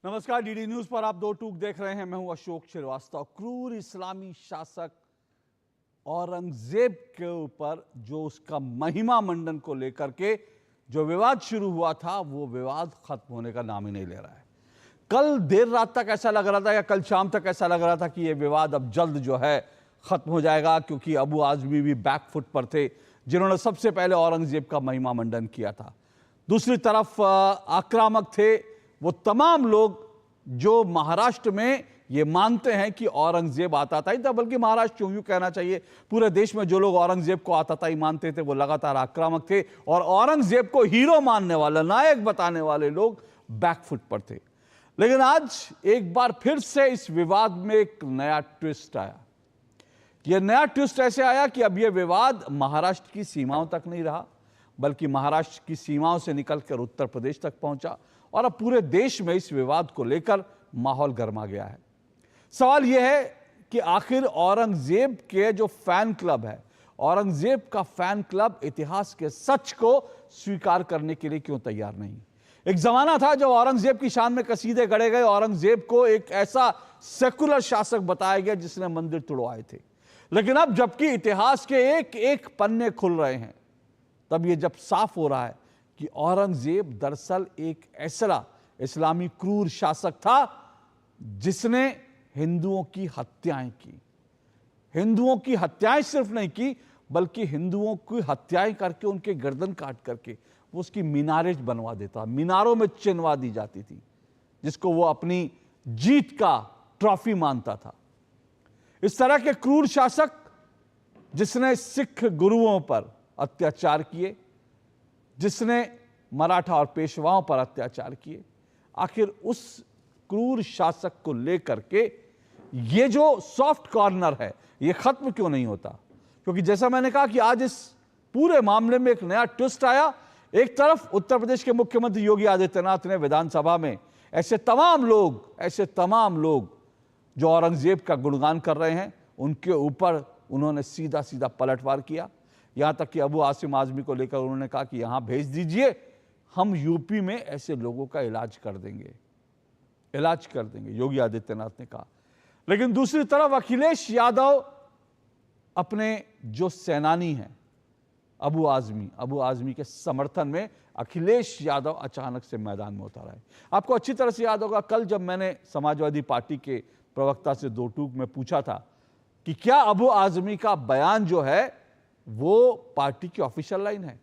नमस्कार, DD news पर आप दो टूक देख रहे हैं। मैं हूं अशोक श्रीवास्तव। क्रूर इस्लामी शासक औरंगजेब के ऊपर जो उसका महिमा मंडन को लेकर के जो विवाद शुरू हुआ था, वो विवाद खत्म होने का नाम ही नहीं ले रहा है। कल देर रात तक ऐसा लग रहा था या कल शाम तक ऐसा लग रहा था कि ये विवाद अब जल्द जो है खत्म हो जाएगा, क्योंकि अबू आजमी भी बैकफुट पर थे, जिन्होंने सबसे पहले औरंगजेब का महिमा मंडन किया था। दूसरी तरफ आक्रामक थे वो तमाम लोग जो महाराष्ट्र में ये मानते हैं कि औरंगजेब आताताई था, बल्कि महाराष्ट्र क्यों यूं कहना चाहिए, पूरे देश में जो लोग औरंगजेब को आताताई मानते थे वो लगातार आक्रामक थे, और औरंगजेब को हीरो मानने वाले, नायक बताने वाले लोग बैकफुट पर थे। लेकिन आज एक बार फिर से इस विवाद में एक नया ट्विस्ट आया। यह नया ट्विस्ट ऐसे आया कि अब यह विवाद महाराष्ट्र की सीमाओं तक नहीं रहा, बल्कि महाराष्ट्र की सीमाओं से निकलकर उत्तर प्रदेश तक पहुंचा, और अब पूरे देश में इस विवाद को लेकर माहौल गर्मा गया है। सवाल यह है कि आखिर औरंगजेब के जो फैन क्लब है, औरंगजेब का फैन क्लब इतिहास के सच को स्वीकार करने के लिए क्यों तैयार नहीं। एक जमाना था जब औरंगजेब की शान में कसीदे गढ़े गए, औरंगजेब को एक ऐसा सेकुलर शासक बताया गया जिसने मंदिर तुड़वाए थे। लेकिन अब जबकि इतिहास के एक एक पन्ने खुल रहे हैं, तब यह जब साफ हो रहा है कि औरंगजेब दरअसल एक ऐसा इस्लामी क्रूर शासक था जिसने हिंदुओं की हत्याएं की। हिंदुओं की हत्याएं सिर्फ नहीं की, बल्कि हिंदुओं की हत्याएं करके, उनके गर्दन काट करके वो उसकी मीनारें बनवा देता, मीनारों में चिनवा दी जाती थी, जिसको वो अपनी जीत का ट्रॉफी मानता था। इस तरह के क्रूर शासक जिसने सिख गुरुओं पर अत्याचार किए, जिसने मराठा और पेशवाओं पर अत्याचार किए, आखिर उस क्रूर शासक को लेकर के ये जो सॉफ्ट कॉर्नर है ये खत्म क्यों नहीं होता। क्योंकि जैसा मैंने कहा कि आज इस पूरे मामले में एक नया ट्विस्ट आया। एक तरफ उत्तर प्रदेश के मुख्यमंत्री योगी आदित्यनाथ ने विधानसभा में ऐसे तमाम लोग जो औरंगजेब का गुणगान कर रहे हैं, उनके ऊपर उन्होंने सीधा सीधा पलटवार किया। यहां तक कि अबू आसिम आजमी को लेकर उन्होंने कहा कि यहां भेज दीजिए, हम यूपी में ऐसे लोगों का इलाज कर देंगे, योगी आदित्यनाथ ने कहा। लेकिन दूसरी तरफ अखिलेश यादव अपने जो सेनानी हैं अबू आजमी के समर्थन में अखिलेश यादव अचानक से मैदान में उतर आए। आपको अच्छी तरह से याद होगा, कल जब मैंने समाजवादी पार्टी के प्रवक्ता से दो टूक में पूछा था कि क्या अबू आजमी का बयान जो है वो पार्टी की ऑफिशियल लाइन है,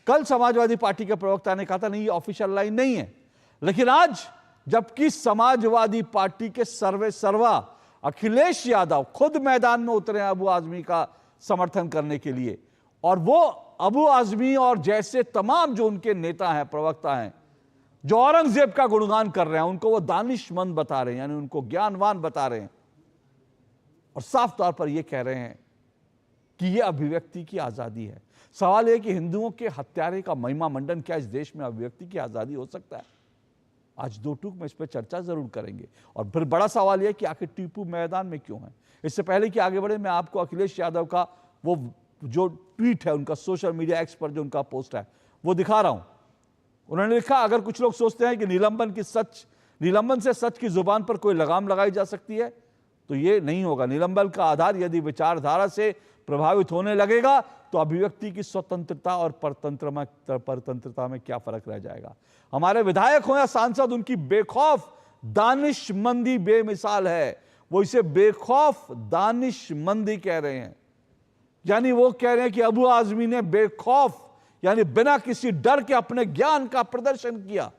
कल समाजवादी पार्टी के प्रवक्ता ने कहा था नहीं, ये ऑफिशियल लाइन नहीं है। लेकिन आज जबकि समाजवादी पार्टी के सर्वे सर्वा अखिलेश यादव खुद मैदान में उतरे हैं अबू आजमी का समर्थन करने के लिए, और वो अबू आजमी और जैसे तमाम जो उनके नेता हैं, प्रवक्ता हैं, जो औरंगजेब का गुणगान कर रहे हैं, उनको वो दानिशमंद बता रहे हैं, यानी उनको ज्ञानवान बता रहे हैं, और साफ तौर पर यह कह रहे हैं कि यह अभिव्यक्ति की आजादी है। सवाल यह कि हिंदुओं के हत्यारे का महिमा मंडन क्या इस देश में अभिव्यक्ति की आजादी हो सकता है? आज दो टूक में इस पर चर्चा जरूर करेंगे। और फिर बड़ा सवाल यह कि आखिर टीपू मैदान में क्यों है। इससे पहले कि आगे बढ़े, मैं आपको अखिलेश यादव का वो जो ट्वीट है, उनका सोशल मीडिया एक्स पर जो उनका पोस्ट है वो दिखा रहा हूं। उन्होंने लिखा, अगर कुछ लोग सोचते हैं कि निलंबन से सच की जुबान पर कोई लगाम लगाई जा सकती है, तो ये नहीं होगा। निलंबन का आधार यदि विचारधारा से प्रभावित होने लगेगा तो अभिव्यक्ति की स्वतंत्रता और परतंत्रता में क्या फर्क रह जाएगा। हमारे विधायक हो या सांसद, उनकी बेखौफ दानिशमंदी बेमिसाल है। वो इसे बेखौफ दानिशमंदी कह रहे हैं, यानी वो कह रहे हैं कि अबू आजमी ने बेखौफ, यानी बिना किसी डर के अपने ज्ञान का प्रदर्शन किया।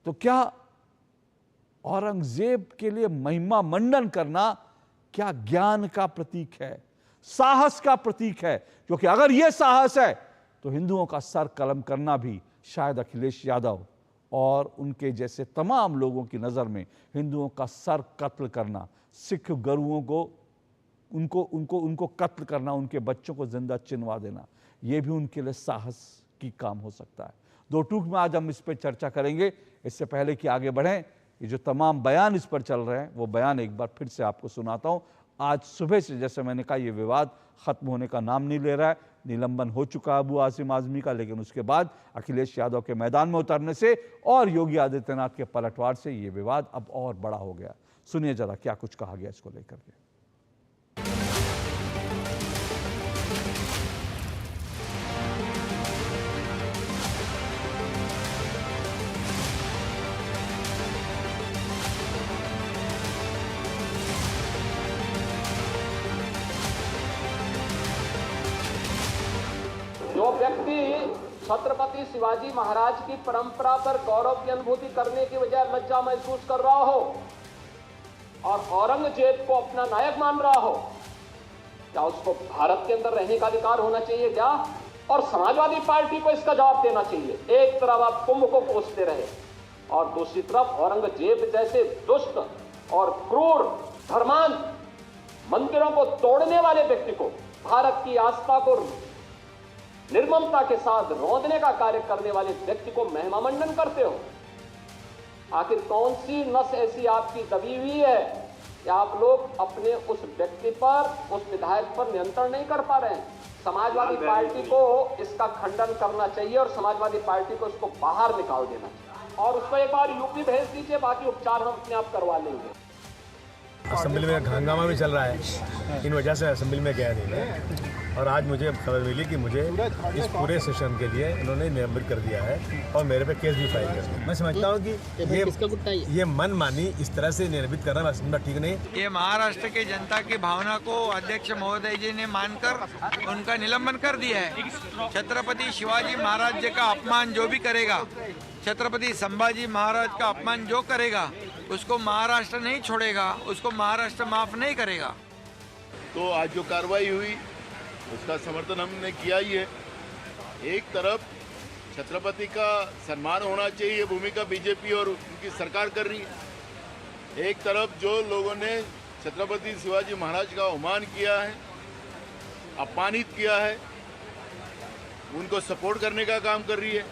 तो क्या औरंगजेब के लिए महिमा मंडन करना क्या ज्ञान का प्रतीक है, साहस का प्रतीक है? क्योंकि अगर यह साहस है तो हिंदुओं का सर कलम करना भी शायद अखिलेश यादव और उनके जैसे तमाम लोगों की नजर में हिंदुओं का सर कत्ल करना, सिख गुरुओं को उनको कत्ल करना, उनके बच्चों को जिंदा चिनवा देना, यह भी उनके लिए साहस की काम हो सकता है। दो टूक में आज हम इस पर चर्चा करेंगे। इससे पहले कि आगे बढ़ें, ये जो तमाम बयान इस पर चल रहे हैं वो बयान एक बार फिर से आपको सुनाता हूं। आज सुबह से, जैसे मैंने कहा, ये विवाद खत्म होने का नाम नहीं ले रहा है। निलंबन हो चुका अबू आसिम आजमी का, लेकिन उसके बाद अखिलेश यादव के मैदान में उतरने से और योगी आदित्यनाथ के पलटवार से ये विवाद अब और बड़ा हो गया। सुनिए जरा क्या कुछ कहा गया इसको लेकर के। जो व्यक्ति छत्रपति शिवाजी महाराज की परंपरा पर गौरव की अनुभूति करने की बजाय लज्जा महसूस कर रहा हो और औरंगजेब को अपना नायक मान रहा हो, क्या उसको भारत के अंदर रहने का अधिकार होना चाहिए क्या? और समाजवादी पार्टी को इसका जवाब देना चाहिए। एक तरफ आप कुंभ को कोसते रहे और दूसरी तरफ औरंगजेब जैसे दुष्ट और क्रूर धर्मांध मंदिरों को तोड़ने वाले व्यक्ति को, भारत की आस्था को निर्ममता के साथ रौंदने का कार्य करने वाले व्यक्ति को महिमा मंडन करते हो। आखिर कौन सी नस ऐसी आपकी दबी हुई है कि आप लोग अपने उस व्यक्ति पर, उस विधायक पर नियंत्रण नहीं कर पा रहे हैं? समाजवादी पार्टी को इसका खंडन करना चाहिए और समाजवादी पार्टी को इसको बाहर निकाल देना चाहिए और उसको एक बार यूपी भेज दीजिए, बाकी उपचार हम अपने आप करवा लेंगे। असेंबली में हंगामा भी चल रहा है, इन वजह से असेंबली में गया नहीं मैं। और आज मुझे खबर मिली कि मुझे इस पूरे सेशन के लिए इन्होंने निलंबित कर दिया है और मेरे पे केस भी फाइल कर दिया। मैं समझता हूँ कि ये मनमानी इस तरह से निलंबित करना ठीक नहीं। ये महाराष्ट्र के जनता की भावना को अध्यक्ष महोदय जी ने मानकर उनका निलंबन कर दिया है। छत्रपति शिवाजी महाराज जी का अपमान जो भी करेगा, छत्रपति संभाजी महाराज का अपमान जो करेगा, उसको महाराष्ट्र नहीं छोड़ेगा, उसको महाराष्ट्र माफ नहीं करेगा। तो आज जो कार्रवाई हुई उसका समर्थन हमने किया ही है। एक तरफ छत्रपति का सम्मान होना चाहिए, भूमिका बीजेपी और उनकी सरकार कर रही है। एक तरफ जो लोगों ने छत्रपति शिवाजी महाराज का अवमान किया है, अपमानित किया है, उनको सपोर्ट करने का काम कर रही है।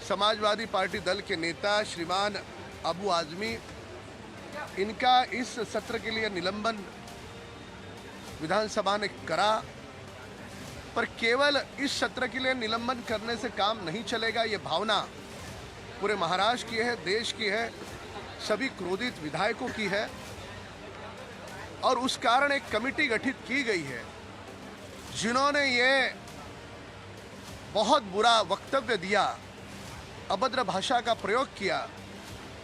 समाजवादी पार्टी दल के नेता श्रीमान अबू आजमी, इनका इस सत्र के लिए निलंबन विधानसभा ने करा, पर केवल इस सत्र के लिए निलंबन करने से काम नहीं चलेगा। ये भावना पूरे महाराष्ट्र की है, देश की है, सभी क्रोधित विधायकों की है और उस कारण एक कमेटी गठित की गई है जिन्होंने ये बहुत बुरा वक्तव्य दिया, अभद्र भाषा का प्रयोग किया।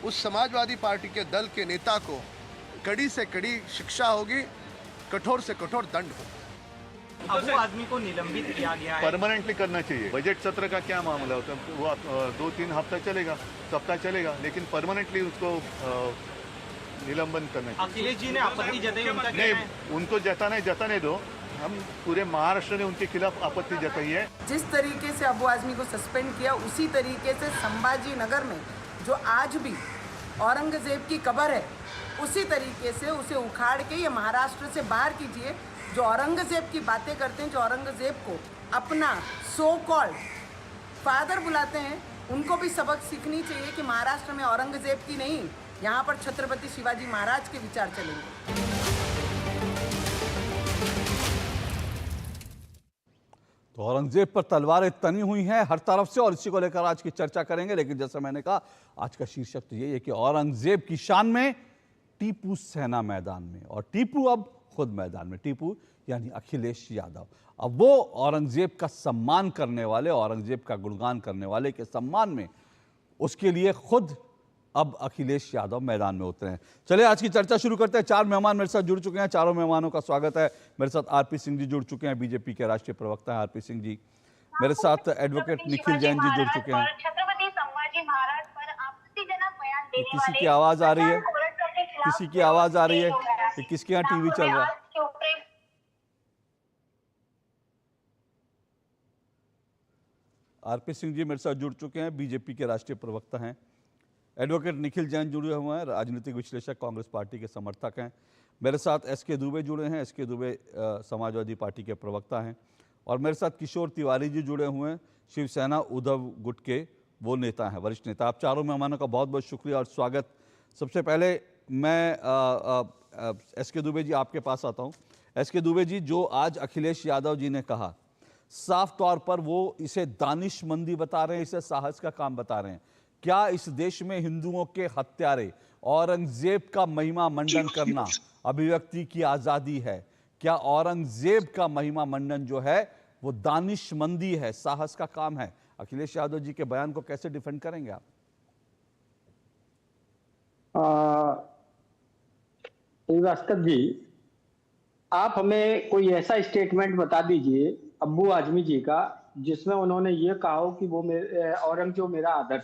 उस समाजवादी पार्टी के दल के नेता को कड़ी से कड़ी शिक्षा होगी, कठोर से कठोर दंड होगा। अबू आदमी को निलंबित किया गया है, परमानेंटली करना चाहिए। बजट सत्र का क्या मामला होता है, वो 2-3 हफ्ता चलेगा, सप्ताह चलेगा, लेकिन परमानेंटली उसको निलंबन करना चाहिए। अखिलेश जी ने आपत्ति जताई, उनका नहीं, उनको जताने दो। हम पूरे महाराष्ट्र ने उनके खिलाफ आपत्ति जताई है। जिस तरीके से अबू आजमी को सस्पेंड किया, उसी तरीके से संभाजी नगर में जो आज भी औरंगजेब की कब्र है, उसी तरीके से उसे उखाड़ के ये महाराष्ट्र से बाहर कीजिए। जो औरंगजेब की बातें करते हैं, जो औरंगजेब को अपना सो कॉल्ड फादर बुलाते हैं, उनको भी सबक सीखनी चाहिए कि महाराष्ट्र में औरंगजेब की नहीं, यहाँ पर छत्रपति शिवाजी महाराज के विचार चलेंगे। तो औरंगजेब पर तलवारें तनी हुई हैं हर तरफ से और इसी को लेकर आज की चर्चा करेंगे। लेकिन जैसा मैंने कहा, आज का शीर्षक तो यही है कि औरंगजेब की शान में, टीपू सेना मैदान में और टीपू अब खुद मैदान में। टीपू यानी अखिलेश यादव। अब वो औरंगजेब का सम्मान करने वाले, औरंगजेब का गुणगान करने वाले के सम्मान में, उसके लिए खुद अब अखिलेश यादव मैदान में उतरे हैं। चलिए आज की चर्चा शुरू करते हैं। 4 मेहमान मेरे साथ जुड़ चुके हैं, चारों मेहमानों का स्वागत है। मेरे साथ आरपी सिंह जी जुड़ चुके हैं, बीजेपी के राष्ट्रीय प्रवक्ता हैं आरपी सिंह जी। मेरे साथ एडवोकेट निखिल जैन जी जुड़ चुके हैं। छत्रपति संभाजी महाराज पर आपत्तिजनक बयान देने वाले किसी की आवाज आ रही है? किसी की आवाज आ रही है कि किसके यहाँ टीवी चल रहा है? आरपी सिंह जी मेरे साथ जुड़ चुके हैं, बीजेपी के राष्ट्रीय प्रवक्ता हैं। एडवोकेट निखिल जैन जुड़े हुए हैं, राजनीतिक विश्लेषक, कांग्रेस पार्टी के समर्थक हैं। मेरे साथ एसके दुबे जुड़े हैं, एसके दुबे समाजवादी पार्टी के प्रवक्ता हैं। और मेरे साथ किशोर तिवारी जी जुड़े हुए हैं, शिवसेना उद्धव गुट के वो नेता हैं, वरिष्ठ नेता। आप चारों मेहमानों का बहुत बहुत शुक्रिया और स्वागत। सबसे पहले मैं एसके दुबे जी आपके पास आता हूँ। एसके दुबे जी, जो आज अखिलेश यादव जी ने कहा, साफ तौर पर वो इसे दानिशमंदी बता रहे हैं, इसे साहस का काम बता रहे हैं। क्या इस देश में हिंदुओं के हत्यारे औरंगजेब का महिमा मंडन करना अभिव्यक्ति की आजादी है? क्या औरंगजेब का महिमा मंडन जो है वो दानिशमंदी है, साहस का काम है? अखिलेश यादव जी के बयान को कैसे डिफेंड करेंगे आप? श्रीवास्तव जी, आप हमें कोई ऐसा स्टेटमेंट बता दीजिए अब्बू आजमी जी का जिसमें उन्होंने ये कहा हो कि वो औरंगजेब मेरा आदर्श,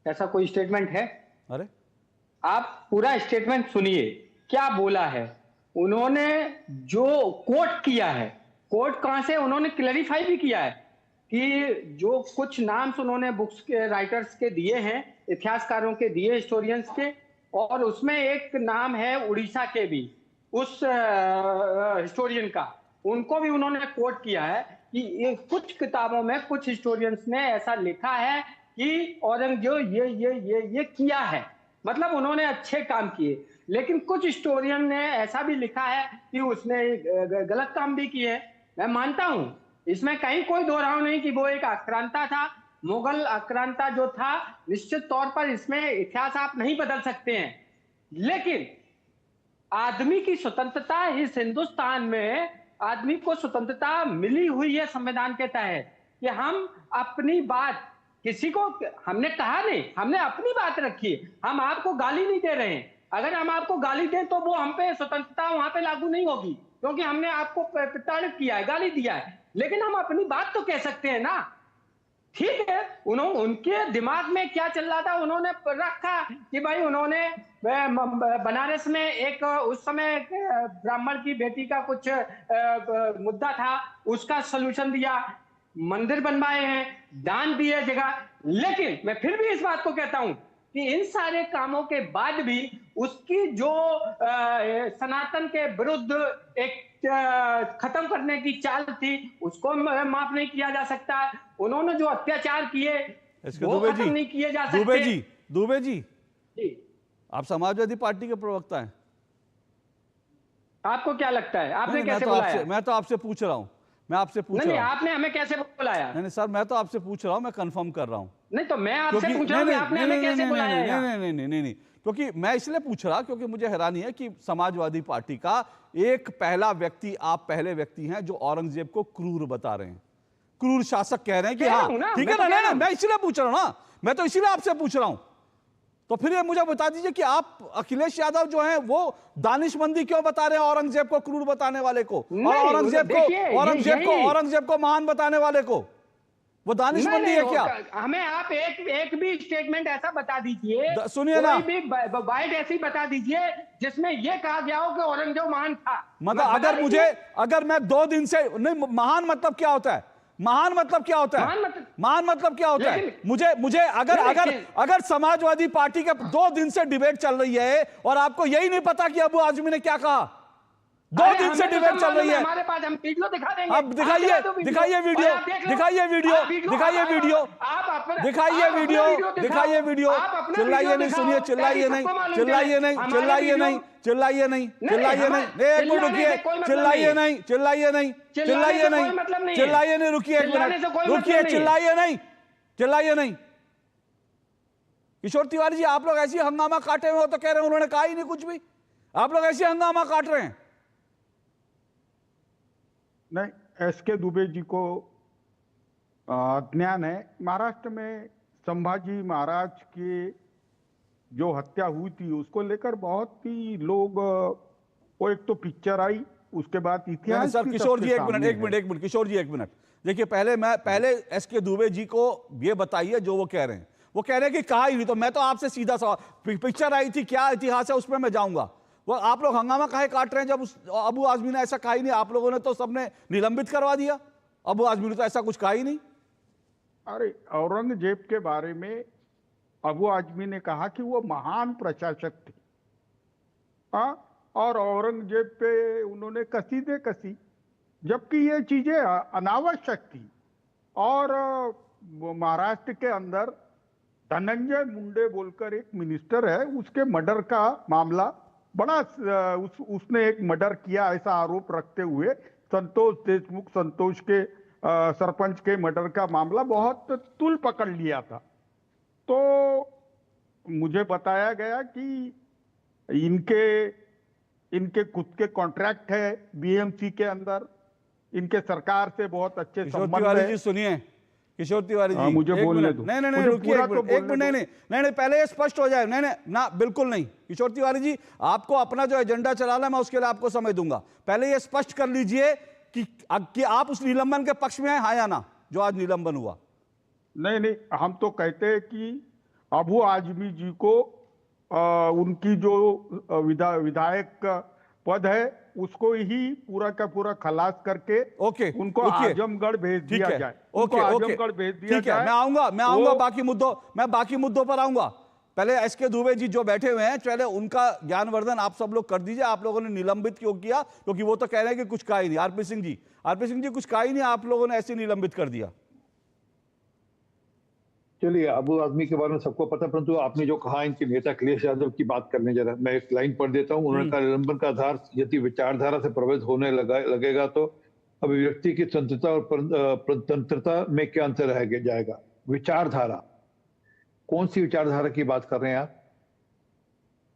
ऐसा कोई स्टेटमेंट है? अरे आप पूरा स्टेटमेंट सुनिए, क्या बोला है उन्होंने, जो कोट किया है, कोट कहां से, उन्होंने क्लैरिफाई भी किया है कि जो कुछ नाम उन्होंने बुक्स के राइटर्स के दिए हैं, इतिहासकारों के दिए, हिस्टोरियंस के, और उसमें एक नाम है उड़ीसा के भी उस हिस्टोरियन का, उनको भी उन्होंने कोट किया है कि ये कुछ किताबों में कुछ हिस्टोरियंस ने ऐसा लिखा है कि औरंगजेब ये किया है, मतलब उन्होंने अच्छे काम किए। लेकिन कुछ हिस्टोरियन ने ऐसा भी लिखा है कि उसने गलत काम भी किए। मैं मानता हूं, इसमें कहीं कोई दो राव नहीं कि वो एक आक्रांता था, मुगल आक्रांता जो था, निश्चित तौर पर इसमें इतिहास आप नहीं बदल सकते हैं। लेकिन आदमी की स्वतंत्रता, इस हिंदुस्तान में आदमी को स्वतंत्रता मिली हुई है संविधान के तहत कि हम अपनी बात, किसी को हमने कहा नहीं, हमने अपनी बात रखी है, हम आपको गाली नहीं दे रहे हैं। अगर हम आपको गाली दें तो वो हम पे स्वतंत्रता वहां पे लागू नहीं होगी, क्योंकि हमने आपको प्रताड़ित किया है, गाली दिया है। लेकिन हम अपनी बात तो कह सकते हैं ना। ठीक है, उनके दिमाग में क्या चल रहा था, उन्होंने रखा कि भाई उन्होंने बनारस में एक उस समय ब्राह्मण की बेटी का कुछ मुद्दा था, उसका सलूशन दिया, मंदिर बनवाए हैं, दान दिए जगह। लेकिन मैं फिर भी इस बात को कहता हूं कि इन सारे कामों के बाद भी उसकी जो सनातन के विरुद्ध एक खत्म करने की चाल थी, उसको माफ नहीं किया जा सकता। उन्होंने जो अत्याचार किए वो खत्म नहीं किए जा सकते। दुबे जी, आप समाजवादी पार्टी के प्रवक्ता हैं, आपको क्या लगता है? आपने कैसे बुलाया? मैं तो आपसे पूछ रहा हूं, मैं आपसे पूछ रहा हूं। आपने हमें कैसे बुलाया? नहीं सर, मैं तो आपसे पूछ रहा हूं, मैं कंफर्म कर रहा हूं। नहीं तो मैं आपसे पूछ रहा हूं कि आपने हमें कैसे बुलाया? नहीं, क्योंकि मैं इसलिए पूछ रहा, क्योंकि मुझे हैरानी है कि समाजवादी पार्टी का एक पहला व्यक्ति, आप पहले व्यक्ति हैं जो औरंगजेब को क्रूर बता रहे हैं, क्रूर शासक कह रहे हैं कि हाँ ठीक है ना, मैं इसलिए पूछ रहा हूं ना, मैं तो इसीलिए आपसे पूछ रहा हूं। तो फिर ये मुझे बता दीजिए कि आप अखिलेश यादव जो हैं वो दानिशमंदी क्यों बता रहे हैं औरंगजेब को क्रूर बताने वाले को, और औरंगजेब को महान बताने वाले को? वो दानिशमंदी है क्या? हमें आप एक भी स्टेटमेंट ऐसा बता दीजिए, सुनिए ना, कोई भी बाइट ऐसी बता दीजिए जिसमें यह कहा गया हो कि औरंगजेब महान था। मतलब अगर मैं 2 दिन से नहीं, महान मतलब क्या होता है? महान मतलब क्या होता है? महान मतलब क्या होता है? मुझे अगर समाजवादी पार्टी के 2 दिन से डिबेट चल रही है और आपको यही नहीं पता कि अब्बू आजमी ने क्या कहा, 2 दिन से डिबेट चल रही है। हमारे पास हम वीडियो दिखा देंगे। अब दिखाइए वीडियो, चिल्लाइए नहीं, सुनिए, चिल्लाइए नहीं, रुकिए एक मिनट, चिल्लाइए नहीं। किशोर तिवारी जी, आप लोग ऐसी हंगामा काटे हुए हो तो कह रहे हैं उन्होंने कहा ही नहीं कुछ भी, आप लोग ऐसे हंगामा काट रहे हैं। नहीं, एसके दुबे जी को ज्ञान है, महाराष्ट्र में संभाजी महाराज की जो हत्या हुई थी उसको लेकर बहुत ही लोग, वो एक तो पिक्चर आई, उसके बाद इतिहास। सर किशोर जी एक मिनट, किशोर जी एक मिनट, देखिए पहले एसके दुबे जी को ये बताइए जो वो कह रहे हैं। वो कह रहे हैं कि कहा ही नहीं, तो मैं तो आपसे सीधा सवाल, पिक्चर आई थी, क्या इतिहास है उसमें मैं जाऊंगा। वो आप लोग हंगामा काहे काट रहे हैं जब अब्बू आजमी ने ऐसा कहा ही नहीं? आप लोगों ने तो सबने निलंबित करवा दिया, अब्बू आजमी ने तो ऐसा कुछ कहा ही नहीं। अरे औरंगजेब के बारे में अब्बू आजमी ने कहा कि वो महान प्रशासक थे, और औरंगजेब पे उन्होंने कसीदे कसी, जबकि ये चीजें अनावश्यक थी। और महाराष्ट्र के अंदर धनंजय मुंडे बोलकर एक मिनिस्टर है, उसके मर्डर का मामला बड़ा उसने एक मर्डर किया ऐसा आरोप रखते हुए संतोष देशमुख, संतोष के सरपंच के मर्डर का मामला बहुत तूल पकड़ लिया था। तो मुझे बताया गया कि इनके खुद के कॉन्ट्रैक्ट है बीएमसी के अंदर, इनके सरकार से बहुत अच्छे संबंध है। जी सुनिए किशोर तिवारी जी, मुझे बोलने दो। नहीं रुकिए एक मिनट, नहीं पहले ये स्पष्ट हो जाए। नहीं ना, बिल्कुल नहीं किशोर तिवारी जी, आपको अपना जो एजेंडा चलाना मैं उसके लिए आपको समय दूंगा। पहले ये स्पष्ट कर लीजिए कि आप उस निलंबन के पक्ष में हैं, हाँ या ना, जो आज निलंबन हुआ। नहीं, हम तो कहते हैं कि अबू आजमी जी को उनकी जो विधायक पद है उसको ही पूरा का पूरा खलास करके उनको आजमगढ़ भेज दिया जाए। आजमगढ़ भेज दिया जाए। मैं आऊंगा बाकी मुद्दों पर आऊंगा। पहले एसके दुबे जी जो बैठे हुए हैं, पहले उनका ज्ञानवर्धन आप सब लोग कर दीजिए। आप लोगों ने निलंबित क्यों किया? क्योंकि वो तो कह रहे हैं कि कुछ कहा ही नहीं। आरपी सिंह जी कुछ कहा ही नहीं, आप लोगों ने ऐसे निलंबित कर दिया। चलिए, अबू आजमी के बारे में सबको पता, परंतु आपने जो कहा इनके नेता अखिलेश यादव की बात करने जरा, मैं एक लाइन पढ़ देता हूँ। उन्होंने कहा निलंबन का आधार यदि विचारधारा से प्रभावित होने लगेगा तो अभिव्यक्ति की स्वतंत्रता और स्वतंत्रता में क्या अंतर रह जाएगा। विचारधारा, कौन सी विचारधारा की बात कर रहे हैं आप?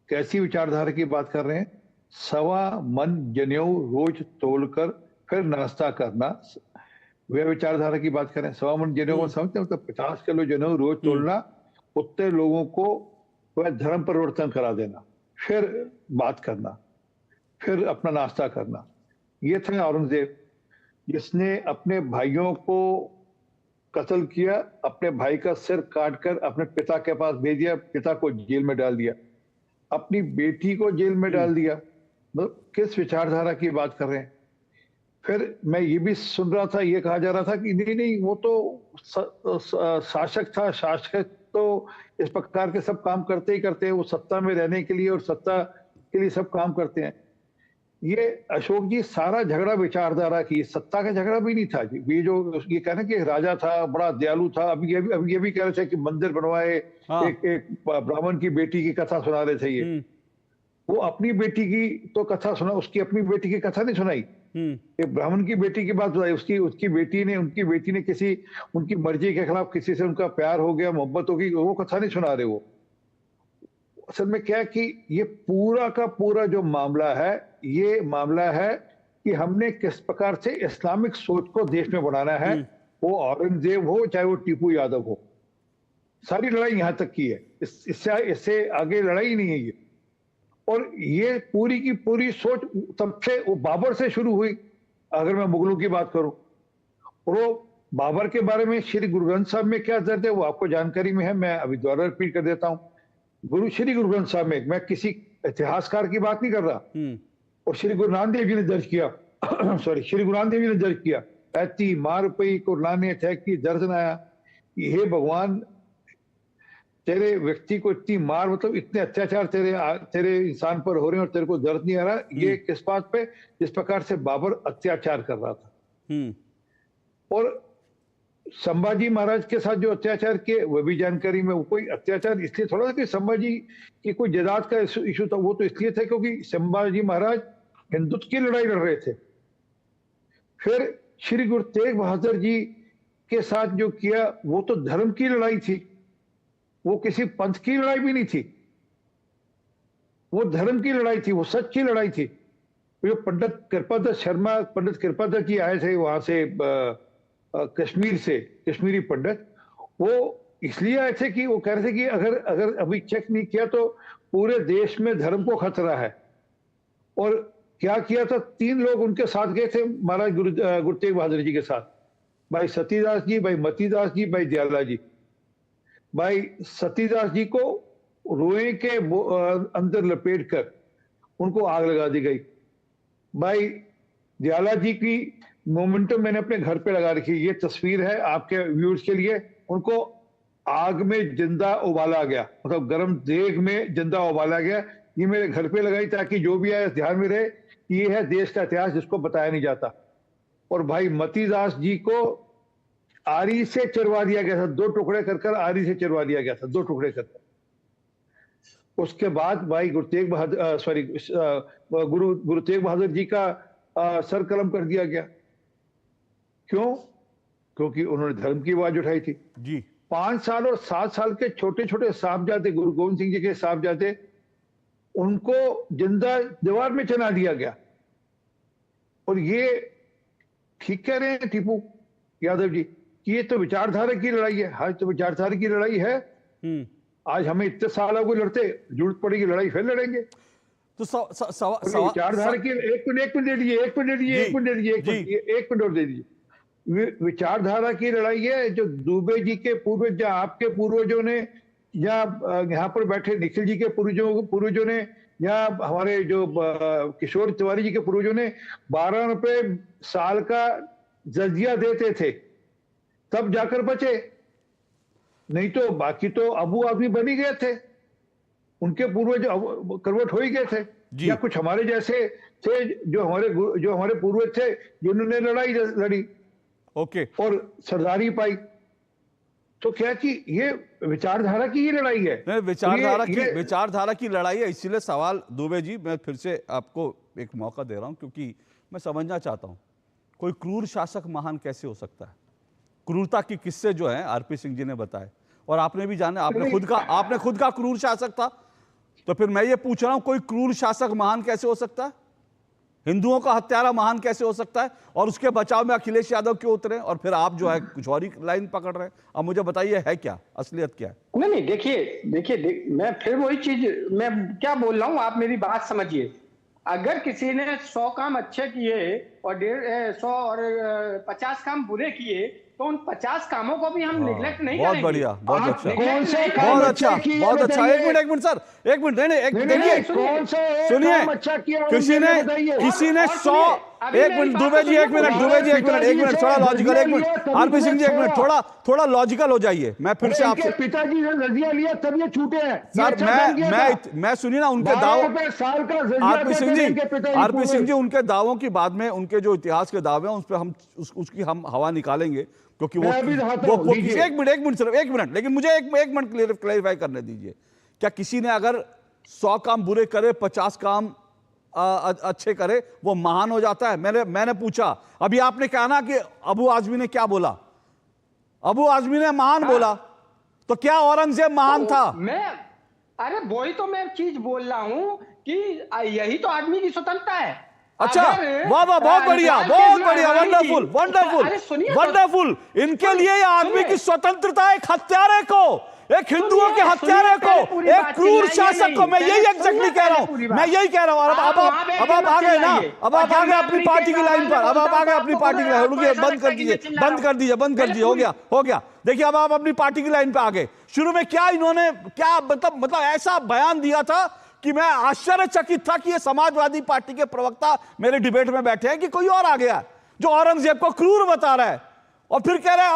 कैसी विचारधारा की बात कर रहे हैं? सवा मन जनेऊ रोज तोलकर फिर नाश्ता करना, वे विचारधारा की बात करें। सवा मन जनेऊ को समझते हैं, मतलब 50 किलो जनेऊ रोज तोलना, उतने लोगों को वह धर्म परिवर्तन करा देना, फिर बात करना, फिर अपना नाश्ता करना। ये थे औरंगजेब, जिसने अपने भाइयों को कत्ल किया, अपने भाई का सिर काटकर अपने पिता के पास भेज दिया, पिता को जेल में डाल दिया, अपनी बेटी को जेल में डाल दिया। मतलब किस विचारधारा की बात कर रहे हैं? फिर मैं ये भी सुन रहा था, ये कहा जा रहा था कि नहीं वो तो शासक था, शासक तो इस प्रकार के सब काम करते ही करते हैं, वो सत्ता में रहने के लिए और सत्ता के लिए सब काम करते हैं। ये अशोक जी सारा झगड़ा विचारधारा की, सत्ता का झगड़ा भी नहीं था जी। ये जो ये कहना कि राजा था, बड़ा दयालु था, अभी ये भी कह रहे थे कि मंदिर बनवाए, एक ब्राह्मण की बेटी की कथा सुना रहे थे। ये वो अपनी बेटी की तो कथा सुना, उसकी अपनी बेटी की कथा नहीं सुनाई। एक ब्राह्मण की बेटी की बात बताई, उनकी बेटी ने किसी उनकी मर्जी के खिलाफ किसी से उनका प्यार हो गया, मोहब्बत होगी, वो कथा नहीं सुना रहे। वो असल में क्या है कि ये पूरा का पूरा जो मामला है, ये मामला है कि हमने किस प्रकार से इस्लामिक सोच को देश में बढ़ाना है। वो औरंगजेब हो चाहे वो टीपू यादव हो, सारी लड़ाई यहां तक की है, इससे आगे लड़ाई नहीं है ये। और ये पूरी की पूरी सोच तब से वो बाबर से शुरू हुई, अगर मैं मुगलों की बात करूं। और वो बाबर के बारे में श्री गुरु ग्रंथ साहब में क्या दर्ज है वो आपको जानकारी में है, मैं अभी दोबारा रिपीट कर देता हूं। श्री गुरु ग्रंथ साहब में, मैं किसी इतिहासकार की बात नहीं कर रहा, और श्री गुरु नानक देव जी ने दर्ज किया श्री गुरु नानक देव जी ने दर्ज किया, ऐती मार पई कुरलाने थे की दर्ज आया। हे भगवान, तेरे व्यक्ति को इतनी मार, मतलब इतने अत्याचार तेरे इंसान पर हो रहे हैं और तेरे को दर्द नहीं आ रहा। ये किस बात पे? जिस प्रकार से बाबर अत्याचार कर रहा था। और संभाजी महाराज के साथ जो अत्याचार किए वो भी जानकारी में। वो कोई अत्याचार इसलिए थोड़ा था कि संभाजी की कोई जायदाद का इशू था, वो तो इसलिए था क्योंकि संभाजी महाराज हिंदुत्व की लड़ाई लड़ रहे थे। फिर श्री गुरु तेग बहादुर जी के साथ जो किया वो तो धर्म की लड़ाई थी, वो किसी पंथ की लड़ाई भी नहीं थी, वो धर्म की लड़ाई थी, वो सच की लड़ाई थी। जो पंडित कृपादत्त जी आए थे वहां से कश्मीर से, कश्मीरी पंडित, वो इसलिए आए थे कि वो कह रहे थे कि अगर अभी चेक नहीं किया तो पूरे देश में धर्म को खतरा है। और क्या किया था, 3 लोग उनके साथ गए थे महाराज गुरु तेग बहादुर जी के साथ, भाई सतीदास जी, भाई मतीदास जी, भाई दयाला जी। भाई सतीदास जी को रोए के अंदर लपेट कर उनको आग लगा दी गई। भाई दयाला जी की मोमेंटम मैंने अपने घर पे लगा रखी, ये तस्वीर है आपके व्यूअर्स के लिए। उनको आग में जिंदा उबाला गया, मतलब गर्म देग में जिंदा उबाला गया। ये मेरे घर पे लगाई ताकि जो भी आए ध्यान में रहे, ये है देश का इतिहास जिसको बताया नहीं जाता। और भाई मतीदास जी को आरी से चिरवा दिया गया था, 2 टुकड़े कर आरी से चिरवा दिया गया था, 2 टुकड़े कर। उसके बाद भाई गुरु तेग बहादुर जी का सर कलम कर दिया गया। क्यों? क्योंकि उन्होंने धर्म की आवाज उठाई थी जी। 5 साल और 7 साल के छोटे छोटे साहबजादे, गुरु गोविंद सिंह जी के साहबजादे, उनको जिंदा दीवार में चला दिया गया। और ये ठीक कह रहे हैं टीपू यादव जी कि ये तो विचारधारा की लड़ाई है। हाँ, तो विचारधारा की लड़ाई है। आज हमें इतने साल हो गए लड़ते, जरूरत पड़ेगी लड़ाई फिर लड़ेंगे। तो विचारधारा की एक मिनट दे दीजिए, एक मिनट और दे दीजिए। विचारधारा की लड़ाई है जो दुबे जी के पूर्वज, या आपके पूर्वजों ने, या यहाँ पर बैठे निखिल जी के पूर्वजों ने, या हमारे जो किशोर तिवारी जी के पूर्वजों ने 12 रुपए साल का जजिया देते थे, तब जाकर बचे। नहीं तो बाकी तो अबू आदमी बन ही गए थे, उनके पूर्वज करवट हो ही गए थे। या कुछ हमारे जैसे थे जो हमारे पूर्वज थे जिन्होंने लड़ाई लड़ी और सरदारी पाई। तो क्या कि ये विचारधारा की ही लड़ाई है। विचारधारा की लड़ाई है। इसीलिए सवाल दुबे जी, मैं फिर से आपको एक मौका दे रहा हूं क्योंकि मैं समझना चाहता हूं कोई क्रूर शासक महान कैसे हो सकता है। क्रूरता की किस्से जो है आरपी सिंह जी ने बताए और आपने भी जाना, आपने खुद का क्रूर शासक था। तो फिर मैं ये पूछ रहा हूं कोई क्रूर शासक महान कैसे हो सकता है? हिंदुओं का हत्यारा महान कैसे हो सकता है? और उसके बचाव में अखिलेश यादव क्यों उतरे और फिर आप जो है कुछ और ही लाइन पकड़ रहे हैं? अब मुझे बताइए है क्या असलियत क्या है? नहीं, देखिए मैं फिर वही चीज मैं क्या बोल रहा हूं, आप मेरी बात समझिए। अगर किसी ने 100 काम अच्छे किए और 100 और 50 काम बुरे किए तो उन 50 कामों को भी हम निगलेक्ट नहीं करेंगे। बहुत बढ़िया, बहुत अच्छा, बहुत अच्छा। एक मिनट सर, एक मिनट, देखिए सुनिए, किसी ने 100, एक मिनट दुबे जी, एक मिनट थोड़ा लॉजिकल, एक मिनट आरपी सिंह जी, एक मिनट थोड़ा लॉजिकल हो जाइए। मैं फिर से आपसे, पिताजी ने रजिया लिया तब ये छूटे हैं सर। मैं सुनिए ना उनके दावों, आरपी सिंह जी उनके दावों की बाद में, उनके जो इतिहास के दावे हैं उस पर हम उसकी हम हवा निकालेंगे क्योंकि वो एक मिनट सिर्फ एक मिनट, लेकिन मुझे एक मिनट क्लैरिफाई करने दीजिए। क्या किसी ने अगर 100 काम बुरे करे 50 काम अच्छे करे वो महान हो जाता है? मैंने पूछा, अभी आपने कहा ना कि अबू आजमी ने क्या बोला, अबू आजमी ने महान बोला, तो क्या औरंगजेब महान था? अरे वही तो मैं चीज बोल रहा हूं कि यही तो आदमी की स्वतंत्रता है। अच्छा, वाह वाह, बहुत बढ़िया, वंडरफुल। इनके लिए आदमी की स्वतंत्रता एक हत्यारे को, एक हिंदुओं के हत्यारे को, एक क्रूर शासक को, मैं यही एग्जैक्टली कह रहा हूं, मैं यही कह रहा हूं। अब आप आ गए ना, अब आप आ गए अपनी पार्टी की लाइन पर, अब आप आ गए अपनी पार्टी की लाइन। रुकिए, बंद कर दीजिए, हो गया। देखिए अब आप अपनी पार्टी की लाइन पे आ गए। शुरू में क्या इन्होंने क्या मतलब ऐसा बयान दिया था कि मैं आश्चर्यचकित था कि ये समाजवादी पार्टी के प्रवक्ता मेरे डिबेट में बैठे हैं कि कोई और आ गया जो औरंगजेब को क्रूर बता रहा है और फिर कह रहे हैं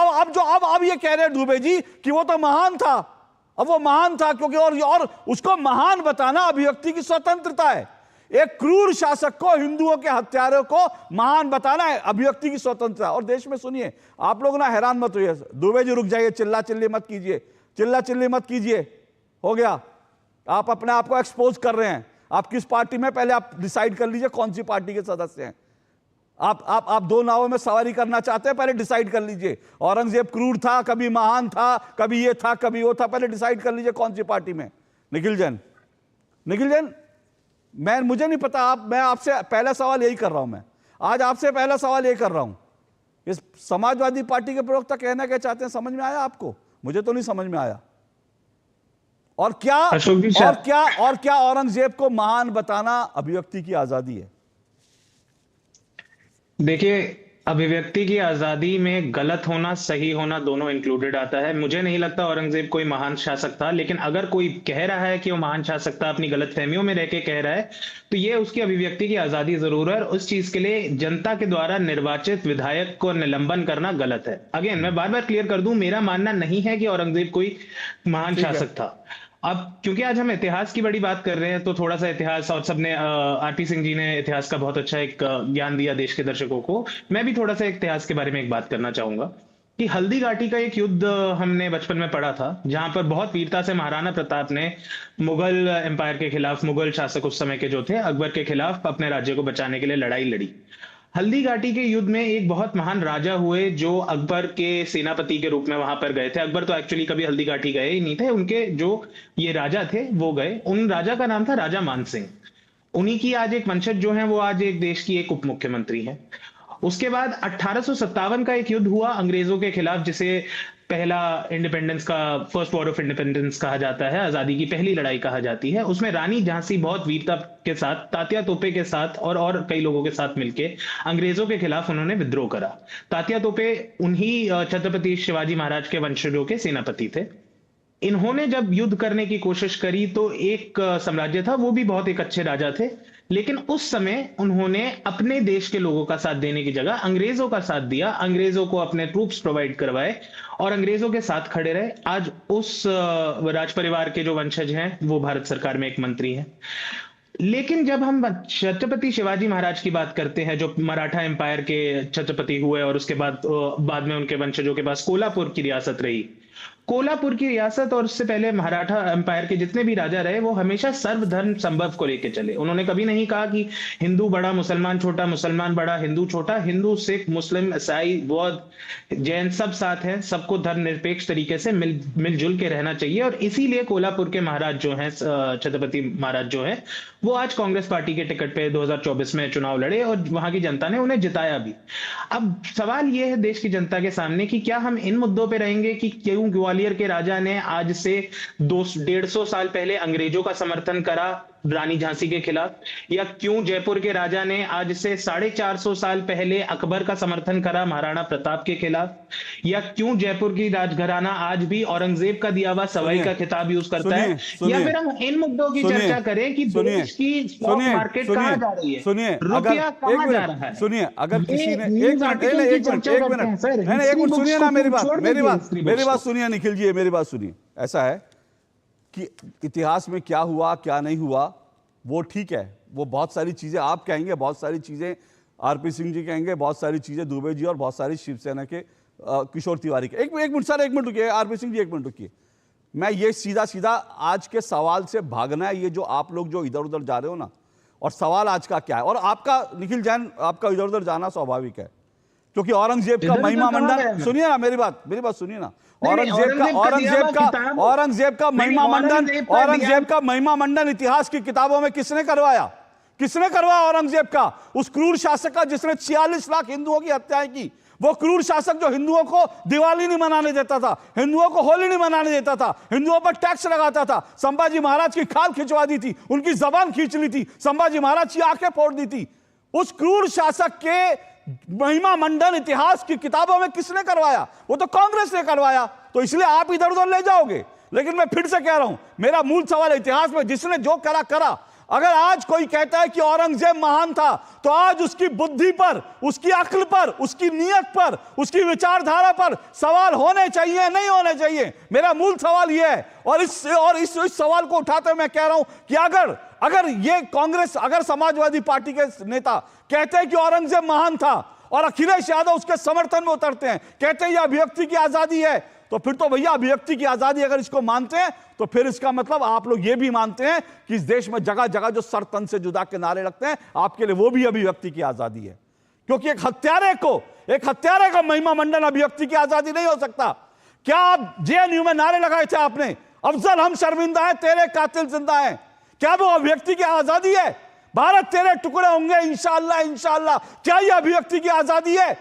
अब ये कह रहे हैं दुबे जी कि वो तो महान था। अब वो महान था क्योंकि और उसको महान बताना अभिव्यक्ति की स्वतंत्रता है। एक क्रूर शासक को, हिंदुओं के हत्यारों को महान बताना है अभिव्यक्ति की स्वतंत्रता। और देश में सुनिए, आप लोग ना हैरान मत होइए, दुबे जी रुक जाइए, चिल्ला चिल्ली मत कीजिए, हो गया। आप अपने आप को एक्सपोज कर रहे हैं। आप किस पार्टी में, पहले आप डिसाइड कर लीजिए कौन सी पार्टी के सदस्य हैं। आप 2 नावों में सवारी करना चाहते हैं, पहले डिसाइड कर लीजिए। औरंगजेब क्रूर था, कभी महान था, कभी ये था, कभी वो था, पहले डिसाइड कर लीजिए कौन सी पार्टी में। निखिल जैन, मुझे नहीं पता, मैं आपसे पहला सवाल यही कर रहा हूं। मैं आज आपसे पहला सवाल यही कर रहा हूं, इस समाजवादी पार्टी के प्रवक्ता कहना क्या चाहते हैं, समझ में आया आपको? मुझे तो नहीं समझ में आया। और क्या औरंगजेब को महान बताना अभिव्यक्ति की आजादी है? देखिए, अभिव्यक्ति की आजादी में गलत होना, सही होना दोनों इंक्लूडेड आता है। मुझे नहीं लगता औरंगजेब कोई महान शासक था, लेकिन अगर कोई कह रहा है कि वो महान शासक था, अपनी गलतफहमियों में रह के कह रहा है, तो ये उसकी अभिव्यक्ति की आजादी जरूर है। और उस चीज के लिए जनता के द्वारा निर्वाचित विधायक को निलंबन करना गलत है। अगेन मैं बार बार क्लियर कर दूं, मेरा मानना नहीं है कि औरंगजेब कोई महान शासक था। अब क्योंकि आज हम इतिहास की बड़ी बात कर रहे हैं तो थोड़ा सा इतिहास, और सबने आरपी सिंह जी ने इतिहास का बहुत अच्छा एक ज्ञान दिया देश के दर्शकों को, मैं भी थोड़ा सा इतिहास के बारे में एक बात करना चाहूंगा। कि हल्दी घाटी का एक युद्ध हमने बचपन में पढ़ा था, जहां पर बहुत वीरता से महाराणा प्रताप ने मुगल एम्पायर के खिलाफ, मुगल शासक उस समय के जो थे अकबर के खिलाफ, अपने राज्य को बचाने के लिए लड़ाई लड़ी। हल्दी घाटी के युद्ध में एक बहुत महान राजा हुए जो अकबर के सेनापति के रूप में वहां पर गए थे। अकबर तो एक्चुअली कभी हल्दी घाटी गए ही नहीं थे, उनके जो ये राजा थे वो गए। उन राजा का नाम था राजा मान सिंह। उन्हीं की आज एक वंशज जो है वो आज एक देश की एक उप मुख्यमंत्री है। उसके बाद 1857 का एक युद्ध हुआ अंग्रेजों के खिलाफ, जिसे पहला इंडिपेंडेंस का, फर्स्ट वॉर ऑफ इंडिपेंडेंस कहा जाता है, आजादी की पहली लड़ाई कहा जाती है। उसमें रानी झांसी बहुत वीरता के साथ, तात्या तोपे के साथ और कई लोगों के साथ मिलके अंग्रेजों के खिलाफ उन्होंने विद्रोह करा। तात्या तोपे उन्हीं छत्रपति शिवाजी महाराज के वंशजों के सेनापति थे। इन्होंने जब युद्ध करने की कोशिश करी तो एक साम्राज्य था, वो भी बहुत एक अच्छे राजा थे, लेकिन उस समय उन्होंने अपने देश के लोगों का साथ देने की जगह अंग्रेजों का साथ दिया, अंग्रेजों को अपने ट्रूप्स प्रोवाइड करवाए और अंग्रेजों के साथ खड़े रहे। आज उस राज परिवार के जो वंशज हैं वो भारत सरकार में एक मंत्री हैं। लेकिन जब हम छत्रपति शिवाजी महाराज की बात करते हैं, जो मराठा एम्पायर के छत्रपति हुए और उसके बाद में उनके वंशजों के पास कोल्हापुर की रियासत रही। कोल्हापुर की रियासत और उससे पहले मराठा एम्पायर के जितने भी राजा रहे वो हमेशा सर्वधर्म संभव को लेकर चले। उन्होंने कभी नहीं कहा कि हिंदू बड़ा मुसलमान छोटा, मुसलमान बड़ा हिंदू छोटा। हिंदू, सिख, मुस्लिम, ईसाई, बौद्ध, जैन सब साथ हैं, सबको धर्मनिरपेक्ष तरीके से मिलजुल के रहना चाहिए। और इसीलिए कोल्हापुर के महाराज जो हैं, छत्रपति महाराज जो हैं, वो आज कांग्रेस पार्टी के टिकट पे 2024 में चुनाव लड़े और वहां की जनता ने उन्हें जिताया भी। अब सवाल ये है देश की जनता के सामने कि क्या हम इन मुद्दों पे रहेंगे कि क्यों ग्वालियर के राजा ने आज से 150 साल पहले अंग्रेजों का समर्थन करा रानी झांसी के खिलाफ, या क्यों जयपुर के राजा ने आज से 450 साल पहले अकबर का समर्थन करा महाराणा प्रताप के खिलाफ, या क्यों जयपुर की राजघराना आज भी औरंगजेब का दिया हुआ सवाई का खिताब यूज करता है, या फिर हम इन मुद्दों की चर्चा करें कि देश की स्टॉक मार्केट कहां जा रही है, रुपया कहां जा रहा है। सुनिए, अगर किसी ने एक मिनट सुनिए ना, मेरी बात सुनिए निखिल जी, मेरी बात सुनिए। ऐसा है कि इतिहास में क्या हुआ क्या नहीं हुआ वो ठीक है, वो बहुत सारी चीजें आप कहेंगे, बहुत सारी चीजें आरपी सिंह जी कहेंगे, बहुत सारी चीजें दुबे जी और बहुत सारी शिवसेना के किशोर तिवारी के। एक मिनट सर, एक मिनट रुकिए आरपी सिंह जी, एक मिनट रुकिए। मैं ये सीधा आज के सवाल से भागना है, ये जो आप लोग जो इधर उधर जा रहे हो ना, और सवाल आज का क्या है, और आपका निखिल जैन आपका इधर उधर जाना स्वाभाविक है, क्योंकि औरंगजेब का महिमा मंडन, सुनिए ना मेरी बात सुनिए ना, औरंगजेब का महिमा मंडन इतिहास की किताबों में किसने करवाया औरंगजेब का? उस क्रूर शासक का जिसने 46 लाख हिंदुओं की हत्याएं की। वो क्रूर शासक जो हिंदुओं को दिवाली नहीं मनाने देता था, हिंदुओं को होली नहीं मनाने देता था, हिंदुओं पर टैक्स लगाता था, संभाजी महाराज की खाल खिंचवा दी थी, उनकी जबान खींच ली थी, संभाजी महाराज की आंखें फोड़ दी थी। उस क्रूर शासक के महिमा मंडन इतिहास की किताबों में किसने करवाया? वो तो कांग्रेस ने करवाया। तो इसलिए आप इधर उधर ले जाओगे। लेकिन मैं फिर से कह रहा हूं, मेरा मूल सवाल इतिहास में जिसने जो करा। अगर आज कोई कहता है कि औरंगजेब महान था, तो आज उसकी बुद्धि पर, उसकी अक्ल पर, उसकी नीयत पर, उसकी विचारधारा पर सवाल होने चाहिए, नहीं होने चाहिए? मेरा मूल सवाल यह है। और इस सवाल को उठाते हुए मैं कह रहा हूं कि अगर ये कांग्रेस, अगर समाजवादी पार्टी के नेता कहते हैं कि औरंगजेब महान था और अखिलेश यादव उसके समर्थन में उतरते हैं, कहते हैं यह अभिव्यक्ति की आजादी है, तो फिर तो भैया अभिव्यक्ति की आजादी अगर इसको मानते हैं तो फिर इसका मतलब आप लोग ये भी मानते हैं कि इस देश में जगह जगह जो सर तन से जुदा के नारे लगते हैं, आपके लिए वो भी अभिव्यक्ति की आजादी है। क्योंकि एक हत्यारे का महिमा मंडन अभिव्यक्ति की आजादी नहीं हो सकता। क्या आप जेएनयू में नारे लगाए थे आपने, अफजल हम शर्मिंदा है, तेरे कातिल जिंदा है? क्या वो अभिव्यक्ति की आजादी है? भारत तेरे टुकड़े होंगे इंशाअल्लाह इंशाअल्लाह, क्या यह अभिव्यक्ति की आजादी है?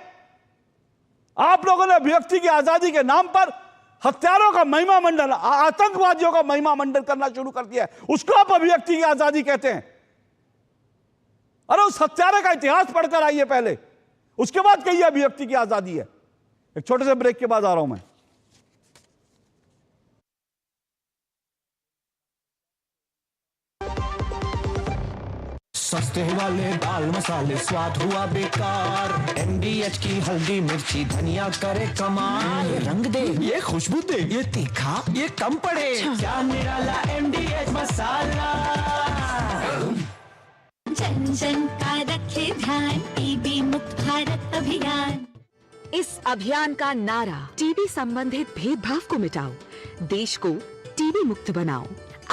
आप लोगों ने अभिव्यक्ति की आजादी के नाम पर हत्यारों का महिमा मंडन, आतंकवादियों का महिमा मंडन करना शुरू कर दिया है। उसको आप अभिव्यक्ति की आजादी कहते हैं? अरे उस हत्यारे का इतिहास पढ़कर आइए पहले, उसके बाद कहिए अभिव्यक्ति की आजादी है। एक छोटे से ब्रेक के बाद आ रहा हूं मैं। सस्ते वाले दाल मसाले स्वाद हुआ बेकार, MDH की हल्दी मिर्ची धनिया करे कमाल, ये रंग दे, ये खुशबू दे, ये तीखा, ये कम पड़े, क्या निराला MDH मसाला। जन जन का रखे ध्यान, टीबी मुक्त भारत अभियान। इस अभियान का नारा टीबी संबंधित भेदभाव को मिटाओ, देश को टीबी मुक्त बनाओ।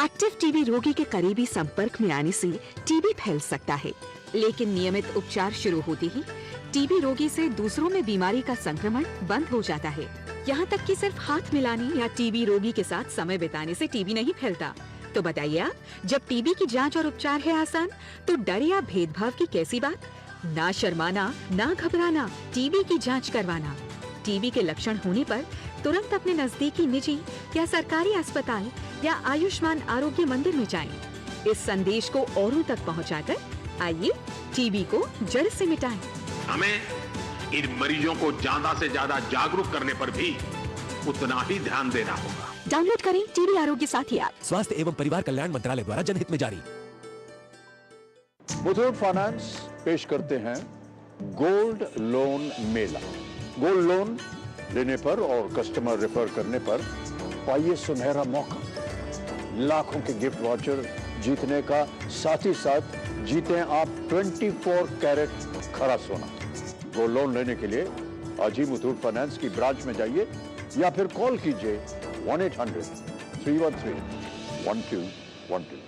एक्टिव टीबी रोगी के करीबी संपर्क में आने से टीबी फैल सकता है, लेकिन नियमित उपचार शुरू होते ही टीबी रोगी से दूसरों में बीमारी का संक्रमण बंद हो जाता है। यहाँ तक कि सिर्फ हाथ मिलाने या टीबी रोगी के साथ समय बिताने से टीबी नहीं फैलता। तो बताइए आप, जब टीबी की जांच और उपचार है आसान, तो डर या भेदभाव की कैसी बात? ना शर्माना, ना घबराना, टीबी की जांच करवाना। टीबी के लक्षण होने पर तुरंत अपने नजदीकी निजी या सरकारी अस्पताल या आयुष्मान आरोग्य मंदिर में जाएं। इस संदेश को औरों तक पहुंचाकर आइए टीबी को जड़ से मिटाएं। हमें इन मरीजों को ज्यादा से ज्यादा जागरूक करने पर भी उतना ही ध्यान देना होगा। डाउनलोड करें टीबी आरोग्य साथी ऐप। स्वास्थ्य एवं परिवार कल्याण मंत्रालय द्वारा जनहित में जारी। मुथूट फाइनेंस पेश करते हैं गोल्ड लोन मेला। गोल्ड लोन लेने पर और कस्टमर रेफर करने पर पाइए सुनहरा मौका, लाखों के गिफ्ट वाउचर जीतने का, साथ ही साथ जीतें आप 24 कैरेट खरा सोना। गोल्ड लोन लेने के लिए आज ही मुथूट फाइनेंस की ब्रांच में जाइए या फिर कॉल कीजिए 1-800-313-1212।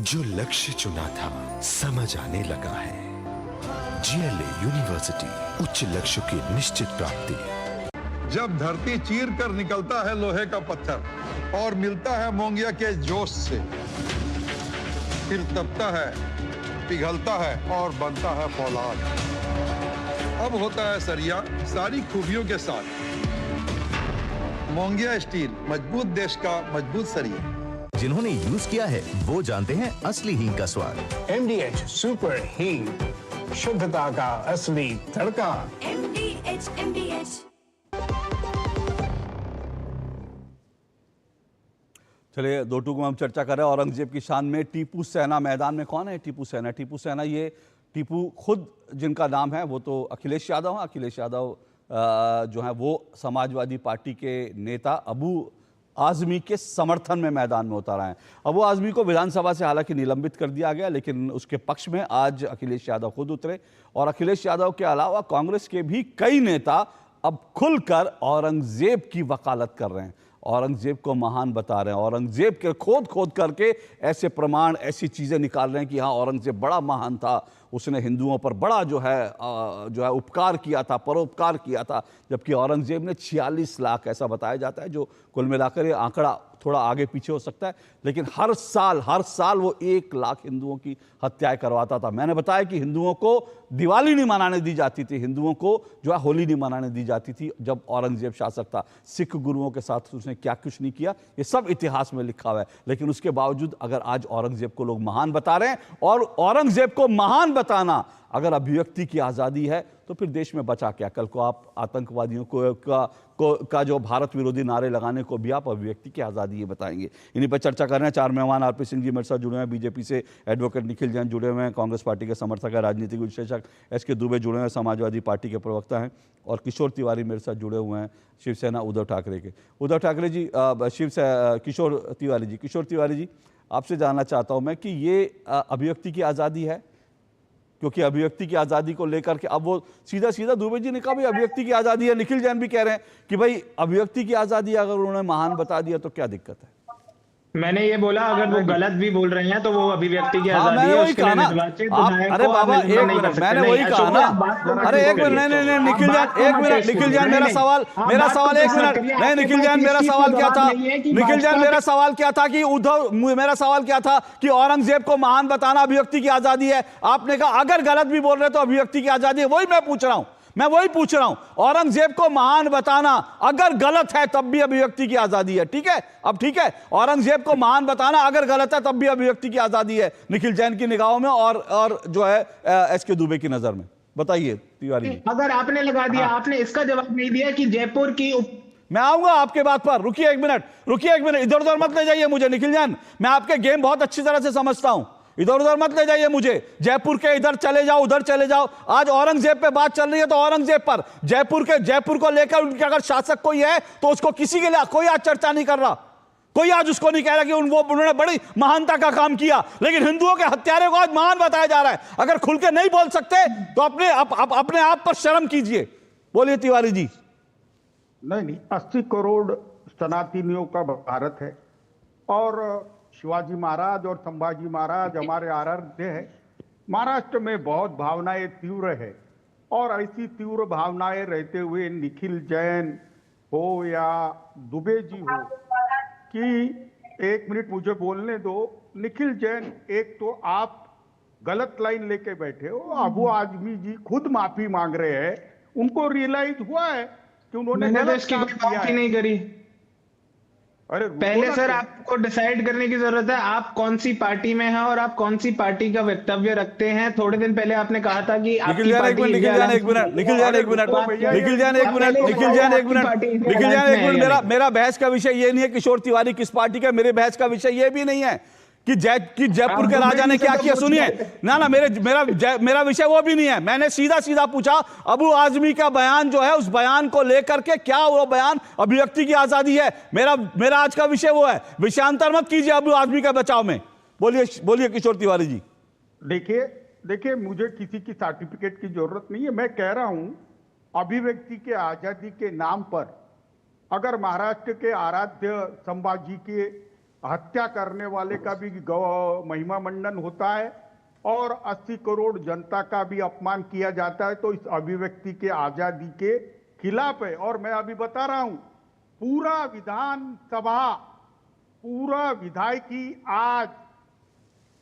जो लक्ष्य चुना था समझ आने लगा है। GLA यूनिवर्सिटी, उच्च लक्ष्य की निश्चित प्राप्ति। जब धरती चीर कर निकलता है लोहे का पत्थर और मिलता है मोंगिया के जोश से, फिर तपता है, पिघलता है और बनता है फौलाद। अब होता है सरिया सारी खूबियों के साथ। मोंगिया स्टील, मजबूत देश का मजबूत सरिया। जिन्होंने यूज किया है वो जानते हैं असली हींग का स्वाद। MDH सुपर हींग, शुद्धता का असली तड़का। MDH। चलिए, दो टूक में हम चर्चा कर रहे हैं औरंगजेब की शान में। टीपू सेना मैदान में। कौन है टीपू सेना? टीपू सेना, ये टीपू खुद जिनका नाम है वो तो अखिलेश यादव हैं। अखिलेश यादव जो है वो समाजवादी पार्टी के नेता अबू आज़मी के समर्थन में मैदान में उतर आए हैं। अबू आज़मी को विधानसभा से हालांकि निलंबित कर दिया गया, लेकिन उसके पक्ष में आज अखिलेश यादव खुद उतरे और अखिलेश यादव के अलावा कांग्रेस के भी कई नेता अब खुलकर औरंगजेब की वकालत कर रहे हैं, औरंगजेब को महान बता रहे हैं, औरंगजेब के खोद करके ऐसे प्रमाण, ऐसी चीज़ें निकाल रहे हैं कि हाँ, औरंगजेब बड़ा महान था, उसने हिंदुओं पर बड़ा जो है उपकार किया था, परोपकार किया था। जबकि औरंगजेब ने 46 लाख ऐसा बताया जाता है, जो कुल मिलाकर ये आंकड़ा थोड़ा आगे पीछे हो सकता है, लेकिन हर साल वो 1 लाख हिंदुओं की हत्याएं करवाता था। मैंने बताया कि हिंदुओं को दिवाली नहीं मनाने दी जाती थी, हिंदुओं को जो है होली नहीं मनाने दी जाती थी जब औरंगजेब शासक था। सिख गुरुओं के साथ उसने क्या कुछ नहीं किया, ये सब इतिहास में लिखा हुआ है। लेकिन उसके बावजूद अगर आज औरंगजेब को लोग महान बता रहे हैं, और औरंगजेब को महान बताना अगर अभिव्यक्ति की आज़ादी है, तो फिर देश में बचा क्या? कल को आप आतंकवादियों का जो भारत विरोधी नारे लगाने को भी आप अभिव्यक्ति की आज़ादी ये बताएंगे। इन्हीं पर चर्चा कर रहे हैं 4 मेहमान। आरपी सिंह जी मेरे साथ जुड़े हैं, बीजेपी से एडवोकेट निखिल जैन जुड़े हुए हैं, कांग्रेस पार्टी के समर्थक है, राजनीतिक विश्लेषक SK दुबे जुड़े हैं, समाजवादी पार्टी के प्रवक्ता हैं, और किशोर तिवारी मेरे साथ जुड़े हुए हैं, शिवसेना उद्धव ठाकरे के। उद्धव ठाकरे जी, किशोर तिवारी जी, आपसे जानना चाहता हूँ मैं कि ये अभिव्यक्ति की आज़ादी है, क्योंकि अभिव्यक्ति की आज़ादी को लेकर के अब वो सीधा दुबे जी ने कहा भाई अभिव्यक्ति की आज़ादी है, निखिल जैन भी कह रहे हैं कि भाई अभिव्यक्ति की आज़ादी अगर उन्होंने महान बता दिया तो क्या दिक्कत है? मैंने ये बोला अगर वो गलत भी बोल रहे हैं तो वो अभिव्यक्ति की आज़ादी है, उसके लिए अरे बाबा एक मिनट, मैंने वही कहा ना। अरे एक मिनट, नहीं निखिल जैन, एक मिनट निखिल जैन, मेरा सवाल एक मिनट, नहीं निखिल जैन, मेरा सवाल क्या था? निखिल जैन, मेरा सवाल क्या था कि उद्धव, मेरा सवाल क्या था कि औरंगजेब को महान बताना अभिव्यक्ति की आज़ादी है। आपने कहा अगर गलत भी बोल रहे तो अभिव्यक्ति की आज़ादी है। वही मैं पूछ रहा हूं, औरंगजेब को महान बताना अगर गलत है तब भी अभिव्यक्ति की आजादी है। ठीक है, अब ठीक है, औरंगजेब को महान बताना अगर गलत है तब भी अभिव्यक्ति की आजादी है, निखिल जैन की निगाहों में और जो है SK दुबे की नजर में। बताइए तिवारी जी। अगर आपने लगा दिया, आपने इसका जवाब नहीं दिया कि जयपुर की मैं आऊंगा आपके बात पर। रुकिए एक मिनट, इधर उधर मत ले जाइए मुझे निखिल जैन, मैं आपके गेम बहुत अच्छी तरह से समझता हूं, इधर उधर मत ले जाइए मुझे। जयपुर के इधर चले जाओ, उधर चले जाओ। आज औरंगजेब पे बात चल रही है तो औरंगजेब पर, जयपुर को लेकर उनके अगर शासक कोई है तो उसको किसी के लिए कोई आज चर्चा नहीं कर रहा, कोई आज उसको नहीं कह रहा कि उन्होंने बड़ी महानता का काम किया, लेकिन हिंदुओं के हत्यारे को आज महान बताया जा रहा है। अगर खुल के नहीं बोल सकते तो अपने आप पर शर्म कीजिए। बोलिए तिवारी जी। नहीं, 80 करोड़ सनातनियों का भारत है और शिवाजी महाराज और संभाजी महाराज हमारे आराध्य है। महाराष्ट्र में बहुत भावनाएं तीव्र है और ऐसी तीव्र भावनाएं रहते हुए निखिल जैन हो या दुबे जी हो कि 1 मिनट मुझे बोलने दो। निखिल जैन, एक तो आप गलत लाइन लेके बैठे हो। अबू आजमी जी खुद माफी मांग रहे हैं, उनको रियलाइज हुआ है कि उन्होंने गलत काम किया है। नहीं करी। अरे पहले सर आपको डिसाइड करने की जरूरत है आप कौन सी पार्टी में हैं और आप कौन सी पार्टी का वक्तव्य रखते हैं। थोड़े दिन पहले आपने कहा था कि निखिल जैन एक मिनट, मेरा बहस का विषय ये नहीं है किशोर तिवारी किस पार्टी का, मेरे बहस का विषय ये भी नहीं है कि जयपुर के राजा ने क्या किया। सुनिए ना, मेरा विषय वो भी नहीं है। मैंने सीधा पूछा अबू आजमी का बयान जो है, उस बयान को लेकर के क्या वो बयान अभिव्यक्ति की आजादी है। मेरा आज का विषय वो है। विषयांतर मत कीजिए अबू आजमी का बचाव में। बोलिए किशोर तिवारी जी। देखिए मुझे किसी की सर्टिफिकेट की जरूरत नहीं है। मैं कह रहा हूं अभिव्यक्ति के आजादी के नाम पर अगर महाराष्ट्र के आराध्य संभाजी के हत्या करने वाले का भी महिमा मंडन होता है और 80 करोड़ जनता का भी अपमान किया जाता है तो इस अभिव्यक्ति के आजादी के खिलाफ है। और मैं अभी बता रहा हूं पूरा विधानसभा, पूरा विधायकी आज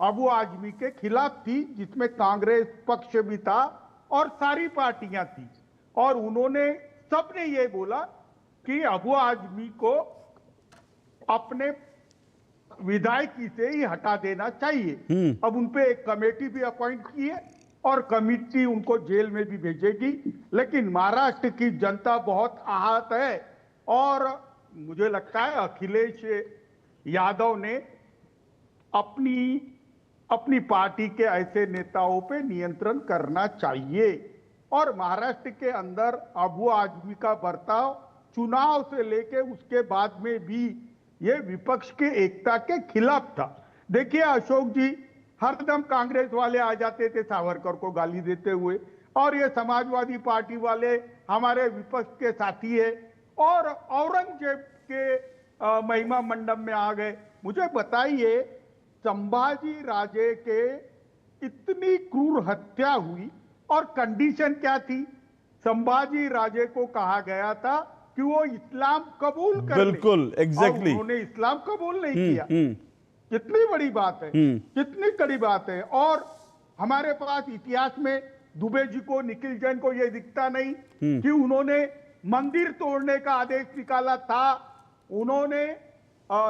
अबू आजमी के खिलाफ थी, जिसमें कांग्रेस पक्ष भी था और सारी पार्टियां थी। और उन्होंने सबने ये बोला कि अबू आजमी को अपने विधायकी से ही हटा देना चाहिए। अब उनपे एक कमेटी भी अपॉइंट की है और कमेटी उनको जेल में भी भेजेगी। लेकिन महाराष्ट्र की जनता बहुत आहत है और मुझे लगता है अखिलेश यादव ने अपनी पार्टी के ऐसे नेताओं पे नियंत्रण करना चाहिए। और महाराष्ट्र के अंदर अबू आजमी का बर्ताव चुनाव से लेके उसके बाद में भी ये विपक्ष के एकता के खिलाफ था। देखिए अशोक जी, हरदम कांग्रेस वाले आ जाते थे सावरकर को गाली देते हुए और ये समाजवादी पार्टी वाले हमारे विपक्ष के साथी है और औरंगजेब के महिमा मंडप में आ गए। मुझे बताइए संभाजी राजे के इतनी क्रूर हत्या हुई और कंडीशन क्या थी? संभाजी राजे को कहा गया था कि वो इस्लाम कबूल कर बिल्कुल एग्जैक्टली उन्होंने इस्लाम कबूल नहीं किया। कितनी बड़ी बात है, कितनी कड़ी बात है। और हमारे पास इतिहास में दुबे जी को, निखिल जैन को यह दिखता नहीं कि उन्होंने मंदिर तोड़ने का आदेश निकाला था। उन्होंने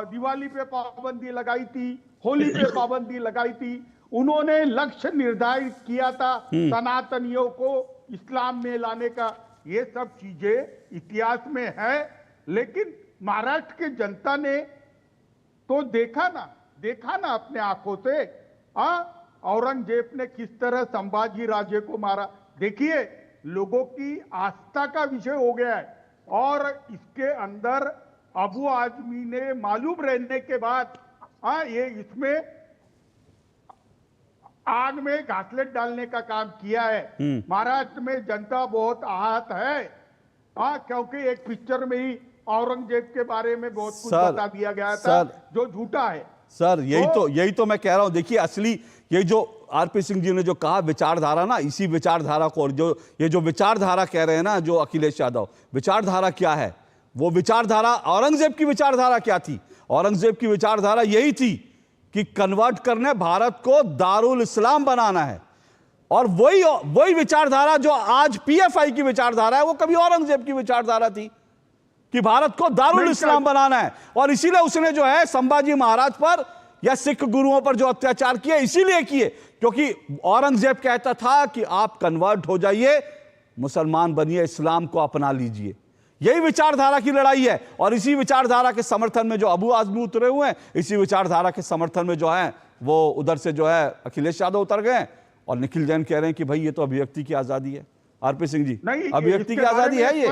दिवाली पे पाबंदी लगाई थी, होली पे पाबंदी लगाई थी। उन्होंने लक्ष्य निर्धारित किया था सनातनियों को इस्लाम में लाने का। ये सब चीजें इतिहास में है, लेकिन महाराष्ट्र की जनता ने तो देखा ना अपने आंखों से। औरंगजेब ने किस तरह संभाजी राजे को मारा। देखिए लोगों की आस्था का विषय हो गया है और इसके अंदर अबू आजमी ने मालूम रहने के बाद ये इसमें आग में घासलेट डालने का काम किया है। महाराष्ट्र में जनता बहुत आहत है क्योंकि एक पिक्चर में ही औरंगजेब के बारे में बहुत कुछ बता दिया गया था जो झूठा है। सर यही तो मैं कह रहा हूं। देखिए असली ये जो आरपी सिंह जी ने जो कहा विचारधारा ना, इसी विचारधारा को, और जो विचारधारा कह रहे हैं ना जो अखिलेश यादव, विचारधारा क्या है? वो विचारधारा औरंगजेब की विचारधारा क्या थी? औरंगजेब की विचारधारा यही थी कि कन्वर्ट करने भारत को दारुल इस्लाम बनाना है। और वही विचारधारा जो आज पीएफआई की विचारधारा है वो कभी औरंगजेब की विचारधारा थी कि भारत को दारुल इस्लाम बनाना है। और इसीलिए उसने जो है संभाजी महाराज पर या सिख गुरुओं पर जो अत्याचार किए इसीलिए किए क्योंकि औरंगजेब कहता था कि आप कन्वर्ट हो जाइए, मुसलमान बनिए, इस्लाम को अपना लीजिए। यही विचारधारा की लड़ाई है और इसी विचारधारा के समर्थन में जो अबू आजमी उतरे हुए हैं, इसी विचारधारा के समर्थन में जो है वो उधर से जो है अखिलेश यादव उतर गए और निखिल जैन कह रहे हैं कि भाई ये तो अभिव्यक्ति की आजादी है। आरपी सिंह जी, अभिव्यक्ति की आजादी है ये?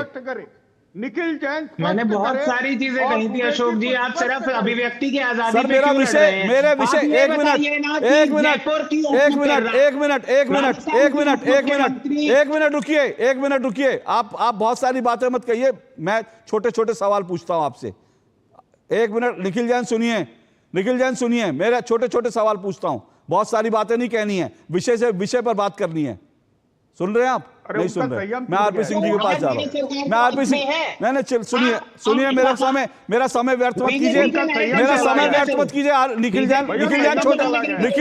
निखिल जैन मैंने स्पष्ट बहुत करे सारी चीजें और कही थी मुझे अशोक जी, कुछ आप स्पष्ट सिर्फ करे। अभिव्यक्ति की आजादी सर पे मेरा क्यों लड़ विषय रहे हैं? मेरे आप विषय ये एक मिनट बताइए ना कि एक मिनट जयपुर की एक मिनट एक मिनट एक मिनट राजस्थान एक के मिनट एक मिनट मुख्यमंत्री- एक मिनट रुकिए, एक मिनट रुकिए। आप बहुत सारी बातें मत कहिए, मैं छोटे छोटे सवाल पूछता हूं आपसे। एक मिनट निखिल जैन सुनिए, निखिल जैन सुनिए, मेरे छोटे छोटे सवाल पूछता हूं, बहुत सारी बातें नहीं कहनी है, विषय पर बात करनी है। सुन रहे हैं आप? नहीं सुन रहे? मैं आरपी सिंह जी के पास जा रहा हूं। मैं आरपी सिंह नहीं सुनिए सुनिए, मेरा समय व्यर्थ मत कीजिए, मेरा समय व्यर्थ मत कीजिए। निखिल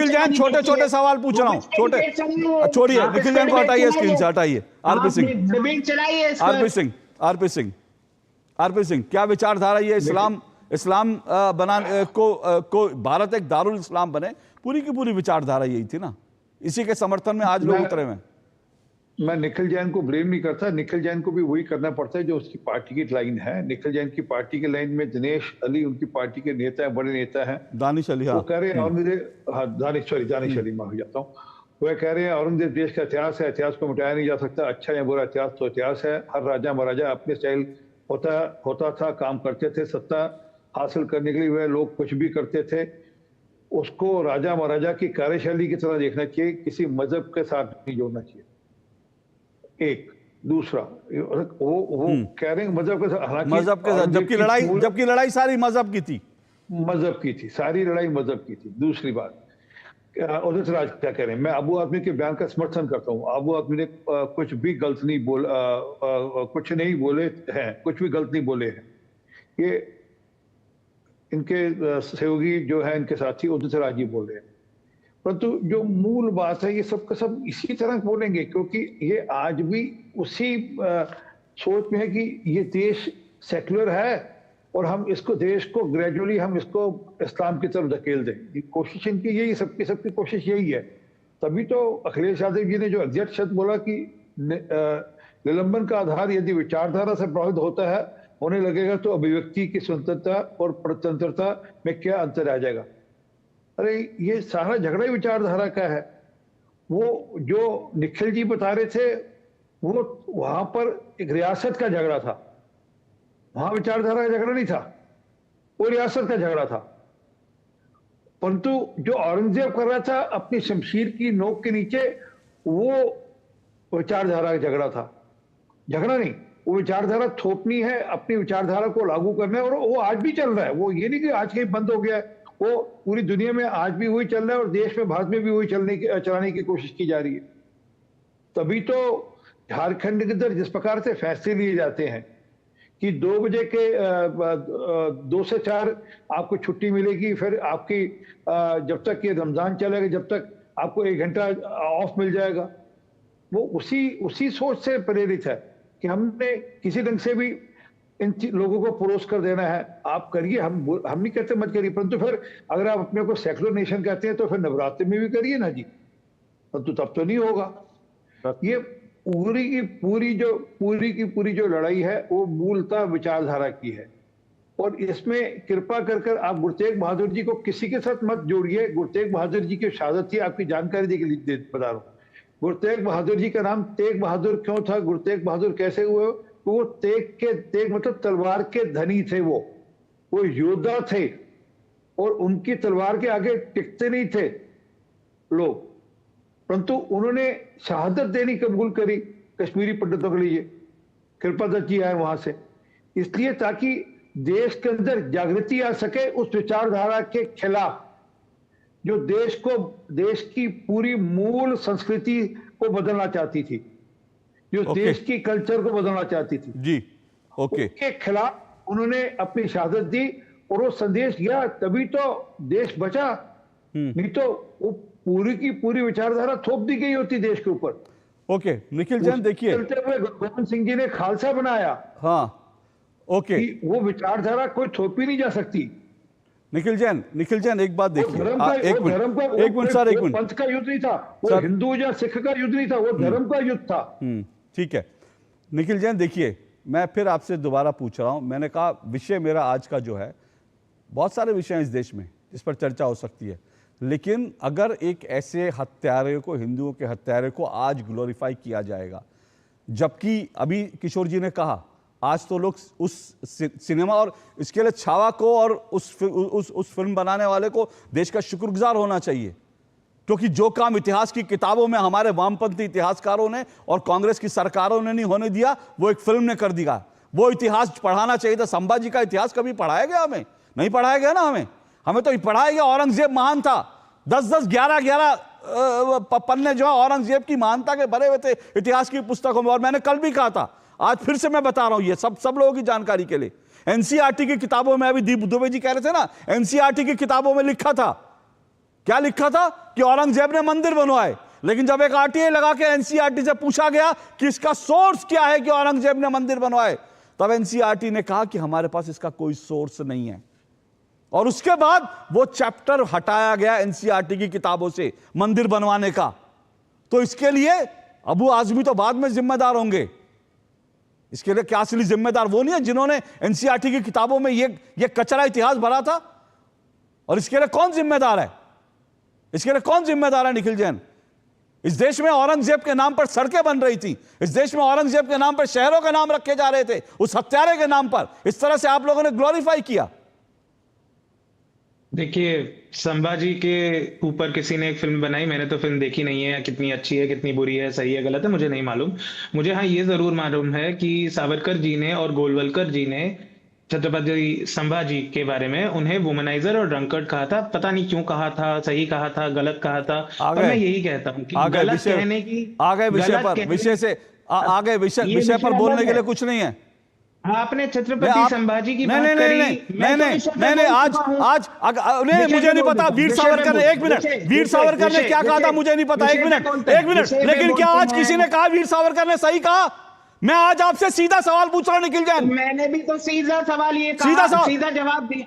जैन छोटे छोटे सवाल पूछ रहा हूं, छोटे छोड़िए, निखिल जैन को हटाइए स्क्रीन से, हटाइए। आरपी सिंह आरपी सिंह क्या विचारधारा ये इस्लाम बनाने को भारत एक दारुल इस्लाम बने, पूरी की पूरी विचारधारा यही थी ना, इसी के समर्थन में आज लोग उतरे हुए। मैं निखिल जैन को ब्लेम नहीं करता, निखिल जैन को भी वही करना पड़ता है जो उसकी पार्टी की लाइन है। निखिल जैन की पार्टी की लाइन में दिनेश अली उनकी पार्टी के नेता है, बड़े नेता हैं, दानिश अली, वो कह रहे हैं दानिश अली मैं हो जाता हूँ, वह कह रहे हैं औरंगजेब देश का इतिहास है, इतिहास को मिटाया नहीं जा सकता, अच्छा या बुरा इतिहास तो इतिहास है। हर राजा महाराजा अपने स्टाइल होता था, काम करते थे, सत्ता हासिल करने के लिए वह लोग कुछ भी करते थे। उसको राजा महाराजा की कार्यशैली की तरह देखना चाहिए, किसी मजहब के साथ नहीं जोड़ना चाहिए। एक दूसरा वो कह रहे हैं मजहब के साथ, जबकि लड़ाई सारी मजहब की थी, सारी लड़ाई मजहब की थी। दूसरी बात, उदित राज क्या कह रहे हैं, मैं अबू आदमी के बयान का समर्थन करता हूँ। अबू आदमी ने कुछ भी गलत नहीं कुछ नहीं बोले हैं, कुछ भी गलत नहीं बोले हैं। ये इनके सहयोगी जो है, इनके साथी उदित राज जी बोल रहे हैं, परंतु जो मूल बात है ये सब का सब इसी तरह बोलेंगे, क्योंकि ये आज भी उसी सोच में है कि ये देश सेक्युलर है और हम इसको देश को ग्रेजुअली हम इसको इस्लाम की तरफ धकेल दें। कोशिश इनकी यही, सबकी कोशिश यही है। तभी तो अखिलेश यादव जी ने जो एग्जैक्ट शब्द बोला कि निलंबन का आधार यदि विचारधारा से प्रभावित होता है होने लगेगा तो अभिव्यक्ति की स्वतंत्रता और परतंत्रता में क्या अंतर आ जाएगा। अरे ये सारा झगड़ा ही विचारधारा का है। वो जो निखिल जी बता रहे थे वो वहां पर एक रियासत का झगड़ा था, वहां विचारधारा का झगड़ा नहीं था, वो रियासत का झगड़ा था। परंतु जो औरंगजेब कर रहा था अपनी शमशीर की नोक के नीचे, वो विचारधारा का झगड़ा था, झगड़ा नहीं, वो विचारधारा थोपनी है, अपनी विचारधारा को लागू करना है, और वो आज भी चल रहा है। वो ये नहीं कि आज कहीं बंद हो गया है, वो पूरी दुनिया में आज भी वही चल रहा है और देश में भारत में भी वही चलाने की कोशिश की जा रही है। तभी तो झारखंड के अंदर जिस प्रकार से फैसले लिए जाते हैं कि 2 बजे के 2 से 4 आपको छुट्टी मिलेगी, फिर आपकी जब तक ये रमजान चलेगा जब तक आपको 1 घंटा ऑफ मिल जाएगा, वो उसी सोच से प्रेरित है कि हमने किसी ढंग से भी इन लोगों को परोस कर देना है। आप करिए, हम नहीं कहते मत करिए, परंतु फिर अगर आप अपने को सेकुलर नेशन कहते हैं तो फिर नवरात्रि में भी करिए ना जी, परंतु तब तो नहीं होगा। ये पूरी की पूरी जो लड़ाई है वो मूलतः विचारधारा की है, और इसमें कृपा कर आप गुरु तेग बहादुर जी को किसी के साथ मत जोड़िए। गुरु तेग बहादुर जी की शहादत थी, आपकी जानकारी के लिए बता रहा हूँ। गुरु तेग बहादुर जी का नाम तेग बहादुर क्यों था, गुरु तेग बहादुर कैसे हुए? वो तेग मतलब तलवार के धनी थे, वो योद्धा थे और उनकी तलवार के आगे टिकते नहीं थे लोग, परंतु उन्होंने शहादत देनी कबूल करी। कश्मीरी पंडितों के लिए कृपा दत्त जी आए वहां से, इसलिए ताकि देश के अंदर जागृति आ सके उस विचारधारा के खिलाफ जो देश की पूरी मूल संस्कृति को बदलना चाहती थी, जो देश की कल्चर को बदलना चाहती थी जी, के खिलाफ उन्होंने अपनी शहादत दी और वो संदेश गया, तभी तो देश बचा। नहीं तो वो पूरी की पूरी विचारधारा थोप दी गई होती देश के ऊपर। ओके निखिल जैन, देखिए चलते हुए गोविंद सिंह जी ने खालसा बनाया। हाँ ओके, वो विचारधारा कोई थोपी नहीं जा सकती। निखिल जैन एक बात देखिए, एक मिनट सर, एक मिनट। पंथ का युद्ध नहीं था वो, हिंदू या सिख का युद्ध नहीं था वो, धर्म का युद्ध था। ठीक है निखिल जैन, देखिए मैं फिर आपसे दोबारा पूछ रहा हूं, मैंने कहा विषय मेरा आज का जो है, बहुत सारे विषय हैं इस देश में जिस पर चर्चा हो सकती है, लेकिन अगर एक ऐसे हत्यारे को, हिंदुओं के हत्यारे को आज ग्लोरीफाई किया जाएगा, जबकि अभी किशोर जी ने कहा आज तो लोग उस सिनेमा और इसके लिए छावा को और उस फिल्म बनाने वाले को देश का शुक्रगुजार होना चाहिए, क्योंकि जो काम इतिहास की किताबों में हमारे वामपंथी इतिहासकारों ने और कांग्रेस की सरकारों ने नहीं होने दिया, वो एक फिल्म ने कर दिया। वो इतिहास पढ़ाना चाहिए था। संभाजी का इतिहास कभी पढ़ाया गया? हमें नहीं पढ़ाया गया ना। हमें तो पढ़ाया गया औरंगजेब महान था। 10-10, 11-11 पन्ने जो है औरंगजेब की महानता के भरे हुए थे इतिहास की पुस्तकों में। और मैंने कल भी कहा था, आज फिर से मैं बता रहा हूं, ये सब लोगों की जानकारी के लिए। एनसीईआरटी की किताबों में, अभी दीप दुबे जी कह रहे थे ना, एनसीईआरटी की किताबों में लिखा था, क्या लिखा था कि औरंगजेब ने मंदिर बनवाए। लेकिन जब एक आरटीआई लगा के एनसीईआरटी से पूछा गया कि इसका सोर्स क्या है कि औरंगजेब ने मंदिर बनवाए, तब एनसीईआरटी ने कहा कि हमारे पास इसका कोई सोर्स नहीं है। और उसके बाद वो चैप्टर हटाया गया एनसीईआरटी की किताबों से मंदिर बनवाने का। तो इसके लिए अबू आजमी तो बाद में जिम्मेदार होंगे। इसके लिए क्या असली जिम्मेदार वो नहीं है जिन्होंने एनसीईआरटी की किताबों में ये कचरा इतिहास भरा था? और इसके लिए कौन जिम्मेदार है? इसके लिए कौन जिम्मेदार है? निखिल जैन, इस देश में औरंगजेब के नाम पर सड़कें बन रही थी, इस देश में औरंगजेब के नाम पर शहरों के नाम रखे जा रहे थे, उस हत्यारे के नाम पर इस तरह से आप लोगों ने ग्लोरीफाई किया। देखिए, संभाजी के ऊपर किसी ने एक फिल्म बनाई, मैंने तो फिल्म देखी नहीं है, कितनी अच्छी है, कितनी बुरी है, सही है, गलत है, मुझे नहीं मालूम। मुझे हाँ ये जरूर मालूम है कि सावरकर जी ने और गोलवलकर जी ने छत्रपति संभाजी के बारे में उन्हें वुमनाइजर और ड्रंकर्ड कहा था। पता नहीं क्यों कहा था, सही कहा था, गलत कहा था। और मैं यही कहता हूँ कि गलत कहने की, आगे विषय पर बोलने के लिए कुछ नहीं है। आपने छत्रपति संभाजी की बात करी। नहीं, आज मुझे नहीं पता वीर सावरकर ने, एक मिनट, वीर सावरकर ने क्या कहा था मुझे नहीं पता, एक मिनट। लेकिन क्या आज किसी ने कहा वीर सावरकर ने सही कहा? मैं आज आपसे सीधा सवाल पूछ रहा हूं निखिल जैन। मैंने भी तो सीधा सवाल ये कहा, सीधा जवाब दिया।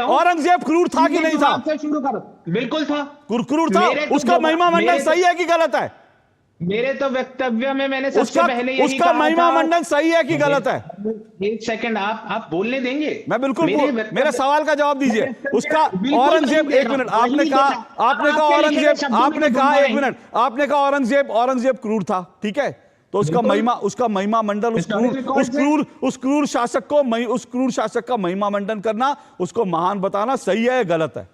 औरंगजेब क्रूर था कि नहीं था? शुरू करो। बिल्कुल था, क्रूर था। उसका महिमा मंडन सही है कि गलत है? मेरे तो वक्तव्य में मैंने सबसे पहले यही उसका महिमा मंडन सही है कि गलत है? एक सेकंड, आप बोलने देंगे? मैं बिल्कुल, मेरे सवाल का जवाब दीजिए। उसका औरंगजेब, एक मिनट, आपने कहा औरंगजेब क्रूर था, ठीक है? तो उसका महिमा मंडन, उस क्रूर शासक का महिमा मंडन करना, उसको महान बताना सही है या गलत है?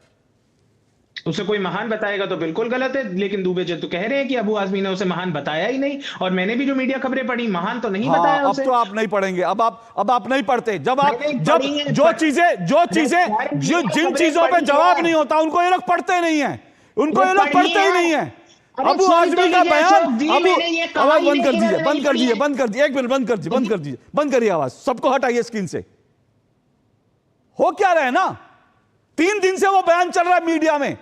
उसे कोई महान बताएगा तो बिल्कुल गलत है। लेकिन दुबे जी तो कह रहे हैं कि अबू आजमी ने उसे महान बताया ही नहीं, और मैंने भी जो मीडिया खबरें पढ़ी, महान तो नहीं बताया उसे। अब तो आप नहीं पढ़ेंगे, अब आप नहीं पढ़ते। जिन चीजों पे जवाब नहीं होता उनको ये लोग पढ़ते नहीं है, उनको ये लोग पढ़ते ही नहीं है। अबू आजमी का बयान, आवाज बंद कर दीजिए, एक मिनट, बंद करिए आवाज, सबको हटाइए स्क्रीन से। हो क्या रहा है ना, 3 दिन से वो बयान चल रहा है मीडिया में,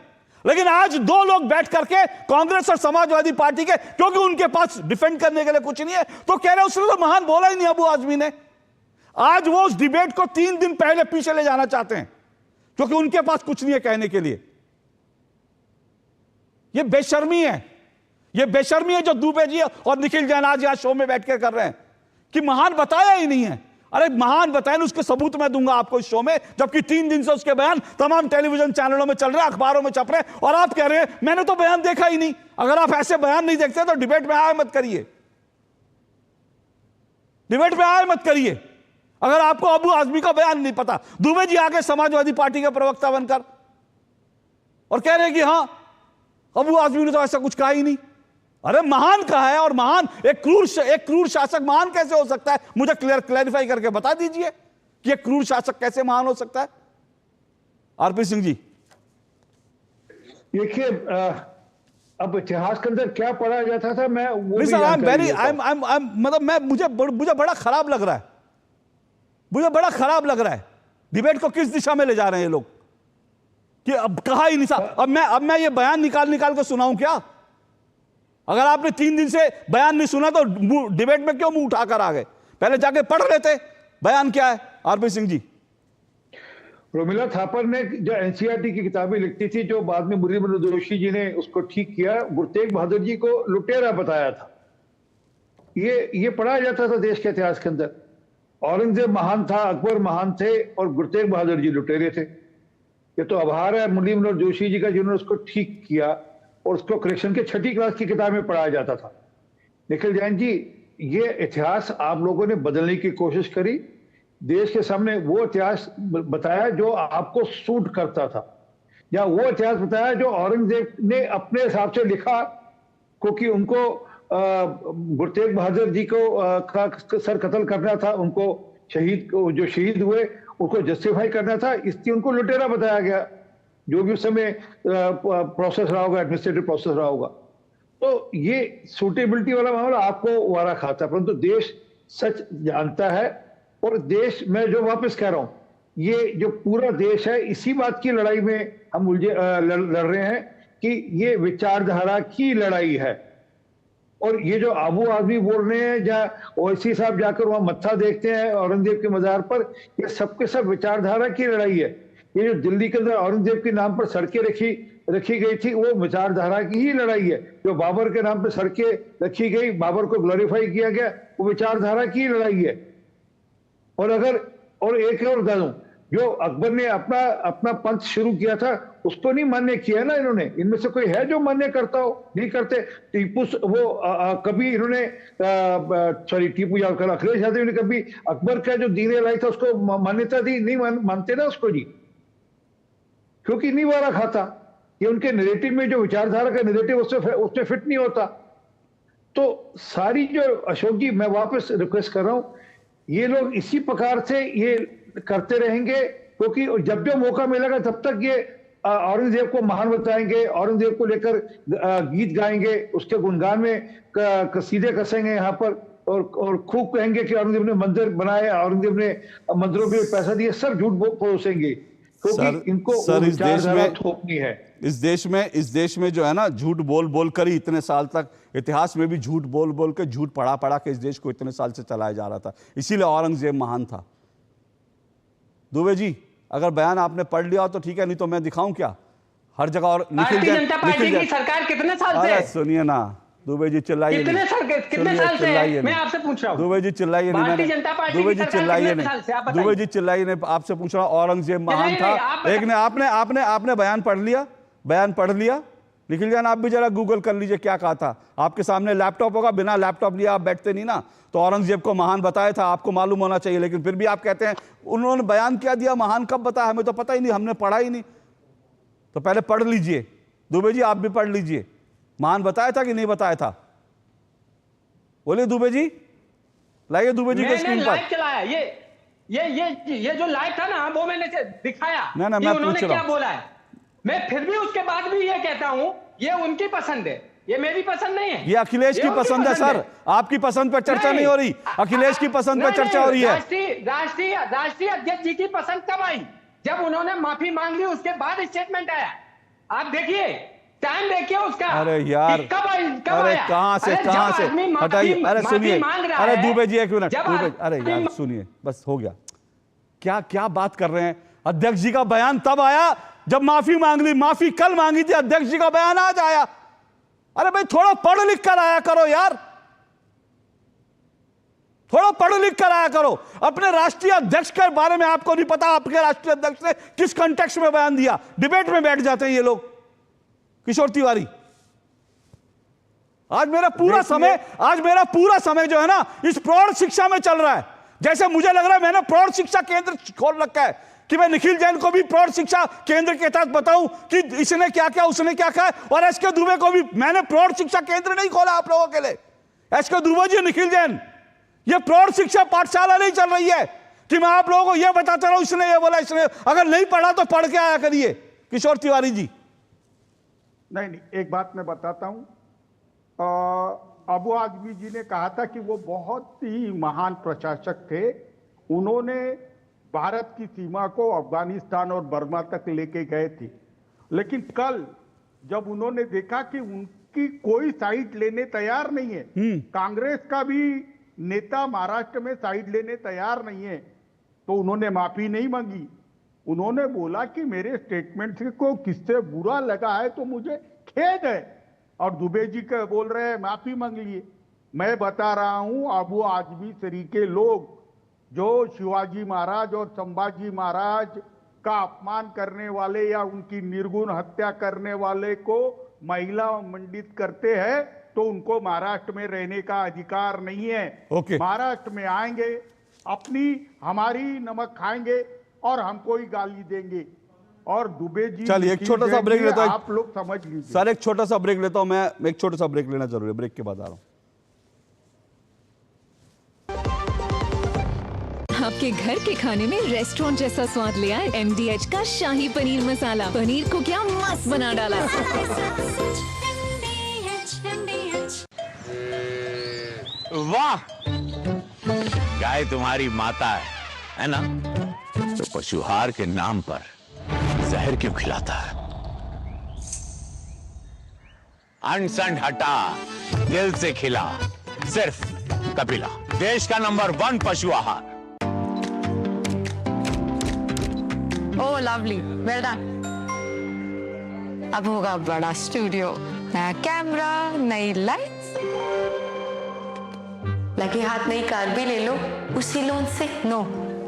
लेकिन आज 2 लोग बैठ करके कांग्रेस और समाजवादी पार्टी के, क्योंकि उनके पास डिफेंड करने के लिए कुछ नहीं है, तो कह रहे उसने तो महान बोला ही नहीं अबू आजमी ने। आज वो उस डिबेट को 3 दिन पहले पीछे ले जाना चाहते हैं, क्योंकि उनके पास कुछ नहीं है कहने के लिए। ये बेशर्मी है जो दुबे जी और निखिल जैन आज यहां शो में बैठकर कर रहे हैं कि महान बताया ही नहीं है। अरे महान बताया, उसके सबूत मैं दूंगा आपको इस शो में, जबकि 3 दिन से उसके बयान तमाम टेलीविजन चैनलों में चल रहे हैं, अखबारों में छप रहे हैं, और आप कह रहे हैं मैंने तो बयान देखा ही नहीं। अगर आप ऐसे बयान नहीं देखते तो डिबेट में आए मत करिए। अगर आपको अबू आजमी का बयान नहीं पता, दुबे जी आगे समाजवादी पार्टी के प्रवक्ता बनकर और कह रहे हैं कि हां अबू आजमी ने तो ऐसा कुछ कहा ही नहीं। अरे महान कहा है, और महान एक क्रूर शासक महान कैसे हो सकता है? मुझे क्लैरिफाई करके बता दीजिए कि एक क्रूर शासक कैसे महान हो सकता है? आरपी सिंह जी, देखिए, अब इतिहास के अंदर क्या पढ़ा जाता था, मैं वो मुझे बड़ा खराब लग रहा है। डिबेट को किस दिशा में ले जा रहे हैं ये लोग कि अब कहा ही नहीं था। अब मैं ये बयान निकाल के सुनाऊं क्या? अगर आपने 3 दिन से बयान नहीं सुना तो डिबेट में क्यों मुंह उठाकर आ गए? पहले जाके पढ़ लेते बयान क्या है। आरपी सिंह जी, रोमिला थापर ने जो एनसीईआरटी की किताबें लिखती थी, जो बाद में मुरली मनोहर जोशी जी ने उसको ठीक किया, गुरु तेग बहादुर जी को लुटेरा बताया था। ये पढ़ा जाता था देश के इतिहास के अंदर। औरंगजेब महान था, अकबर महान थे, और गुरु तेग बहादुर जी लुटेरे थे। ये तो आभार है मुरली मनोहर जोशी जी का, जिन्होंने उसको ठीक किया और उसको करेक्शन के 6ठी क्लास की किताब में पढ़ाया जाता था। निखिल जैन जी, ये इतिहास आप लोगों ने बदलने की कोशिश करी, देश के सामने वो इतिहास बताया जो आपको सूट करता था, या वो इतिहास बताया जो औरंगजेब ने अपने हिसाब से लिखा, क्योंकि उनको गुरु तेग बहादुर जी को का सर कत्ल करना था, उनको जो शहीद हुए उनको जस्टिफाई करना था, इसलिए उनको लुटेरा बताया गया, जो भी उस समय प्रोसेस रहा होगा, एडमिनिस्ट्रेटिव प्रोसेस रहा होगा। तो ये सूटेबिलिटी वाला मामला आपको वारा खाता, परंतु देश सच जानता है। और देश, मैं जो वापस कह रहा हूं, ये जो पूरा देश है इसी बात की लड़ाई में हम लड़ रहे हैं कि ये विचारधारा की लड़ाई है। और ये जो आबू आदमी बोल रहे हैं, जहाँ ओवैसी साहब जाकर वहां मत्था देखते हैं औरंगजेब के मजार पर, ये सबके सब विचारधारा की लड़ाई है। ये जो दिल्ली के अंदर औरंगजेब के नाम पर सड़कें रखी गई थी, वो विचारधारा की ही लड़ाई है। जो बाबर के नाम पर सड़कें रखी गई, बाबर को ग्लोरीफाई किया गया, वो विचारधारा की लड़ाई है। और एक और बता दूं, जो अकबर ने अपना पंथ शुरू किया था, उसको नहीं मान्य किया ना इन्होंने। इनमें से कोई है जो मान्य करता हो? नहीं करते। टीपू कभी इन्होंने टीपू यादव, अखिलेश यादव ने कभी अकबर का जो दीन लाई था उसको मान्यता दी? नहीं मानते ना उसको जी, क्योंकि नहीं वारा खाता। ये उनके नैरेटिव में, जो विचारधारा का नैरेटिव उसमें फिट नहीं होता। तो सारी जो अशोक जी, मैं वापस रिक्वेस्ट कर रहा हूं, ये लोग इसी प्रकार से ये करते रहेंगे, क्योंकि जब जब मौका मिलेगा तब तक ये औरंगजेब को महान बताएंगे, औरंगजेब को लेकर गीत गाएंगे, उसके गुणगान में कसीदे कसेंगे यहाँ पर, और खूब कहेंगे कि औरंगजेब ने मंदिर बनाए, औरंगजेब ने मंदिरों के लिए पैसा दिया। सब झूठ परोसेंगे, क्योंकि इनको विचारधारा थोपनी है। इस देश में जो है ना, झूठ बोल कर ही इतने साल तक, इतिहास में भी झूठ बोल के, झूठ पढ़ा के इस देश को इतने साल से चलाया जा रहा था। इसीलिए औरंगजेब महान था। दुबे जी, अगर बयान आपने पढ़ लिया तो ठीक है, नहीं तो मैं दिखाऊं क्या हर जगह। और भारतीय जनता पार्टी की सरकार कितने साल से? सुनिए ना दुबे जी, चिल्लाइए कितने साल से? मैं आपसे पूछ रहा हूं। दुबे जी चिल्लाइए नहीं, भारतीय जनता पार्टी दुबे जी चिल्लाइए नहीं, दुबे जी चिल्लाइए नहीं, आपसे पूछ रहा हूं। औरंगजेब महान था। एक ने आपने बयान पढ़ लिया, निखिल जान आप भी जरा गूगल कर लीजिए क्या कहा था। आपके सामने लैपटॉप होगा, बिना लैपटॉप लिए आप बैठते नहीं ना। तो औरंगजेब को महान बताया था, आपको मालूम होना चाहिए, लेकिन फिर भी आप कहते हैं उन्होंने बयान क्या दिया, महान कब बताया, हमें तो पता ही नहीं, हमने पढ़ा ही नहीं। तो पहले पढ़ लीजिए दुबे जी, आप भी पढ़ लीजिए, महान बताया था कि नहीं बताया था। बोलिए दुबे जी, लाइए दुबे जी को स्क्रीन पर। लाइव चलाया ये जो लाइव था ना, वो मैंने दिखाया ना, मैं उन्होंने क्या बोला है। मैं फिर भी उसके बाद भी ये कहता हूं, ये उनकी पसंद है, ये मेरी पसंद नहीं है। ये अखिलेश की पसंद है सर, आपकी पसंद पर चर्चा नहीं हो रही, अखिलेश की पसंद पर चर्चा हो रही है। राष्ट्रीय अध्यक्ष जी की पसंद कब आई? जब उन्होंने माफी मांग ली, उसके बाद स्टेटमेंट आया। आप देखिए, टाइम देखिए उसका। अरे यार, अरे कहां से हटाइए। अरे सुनिए, अरे दुबे जी एक मिनट, अरे यार सुनिए, बस हो गया। क्या बात कर रहे हैं? अध्यक्ष जी का बयान तब आया जब माफी मांग ली, माफी कल मांगी थी, अध्यक्ष जी का बयान आज आया। अरे भाई थोड़ा पढ़ लिख कर आया करो यार, थोड़ा पढ़ लिख कर आया करो। अपने राष्ट्रीय अध्यक्ष के बारे में आपको नहीं पता, आपके राष्ट्रीय अध्यक्ष ने किस कॉन्टेक्स्ट में बयान दिया। डिबेट में बैठ जाते हैं ये लोग। किशोर तिवारी, आज मेरा पूरा समय जो है ना, इस प्रौढ़ शिक्षा में चल रहा है। जैसे मुझे लग रहा है मैंने प्रौढ़ शिक्षा केंद्र खोल रखा है कि मैं निखिल जैन को भी प्रौढ़ शिक्षा केंद्र के तहत बताऊं कि इसने क्या किया, उसने क्या कहा। और एस के दुबे को भी मैंने प्रौढ़ शिक्षा केंद्र नहीं खोला आप लोगों के लिए। एस के दुबे जी, निखिल जैन, ये प्रौढ़ शिक्षा पाठशाला नहीं चल रही है कि मैं आप लोगों को ये बताता रहूं इसने ये बोला, इसने। अगर नहीं पढ़ा तो पढ़ के आया करिए। किशोर तिवारी जी। नहीं, एक बात मैं बताता हूं। अबू आजमी जी ने कहा था कि वो बहुत ही महान प्रशासक थे। उन्होंने भारत की सीमा को अफगानिस्तान और बर्मा तक लेके गए थे, लेकिन कल जब उन्होंने देखा कि उनकी कोई साइड लेने तैयार नहीं है, कांग्रेस का भी नेता महाराष्ट्र में साइड लेने तैयार नहीं है, तो उन्होंने माफी नहीं मांगी। उन्होंने बोला कि मेरे स्टेटमेंट को किससे बुरा लगा है तो मुझे खेद है, और दुबे जी का बोल रहे हैं माफी मांग लिए। मैं बता रहा हूं, अबू आजमी तरीके लोग जो शिवाजी महाराज और संभाजी महाराज का अपमान करने वाले या उनकी निर्गुण हत्या करने वाले को महिला मंडित करते हैं, तो उनको महाराष्ट्र में रहने का अधिकार नहीं है। ओके। महाराष्ट्र में आएंगे, हमारी नमक खाएंगे और हमको ही गाली देंगे। और दुबे जी, चलिए एक छोटा सा ब्रेक लेता हूं, आप लोग समझ लीजिए। सर एक छोटा सा ब्रेक लेता हूं, मैं एक छोटा सा ब्रेक लेना जरूरी है, ब्रेक के बाद आ रहा हूं। आपके घर के खाने में रेस्टोरेंट जैसा स्वाद ले आए MDH का शाही पनीर मसाला। पनीर को क्या मस्त बना डाला। वाह, गाय तुम्हारी माता है ना? तो पशुहार के नाम पर जहर क्यों खिलाता है? अनसंड हटा, दिल से खिला, सिर्फ कपिला, देश का नंबर 1 पशु आहार। ओह लवली, वेल डन। अब होगा बड़ा स्टूडियो, नया कैमरा, नई लाइट्स, लगे हाथ नई कार भी ले लो उसी लोन से। नो,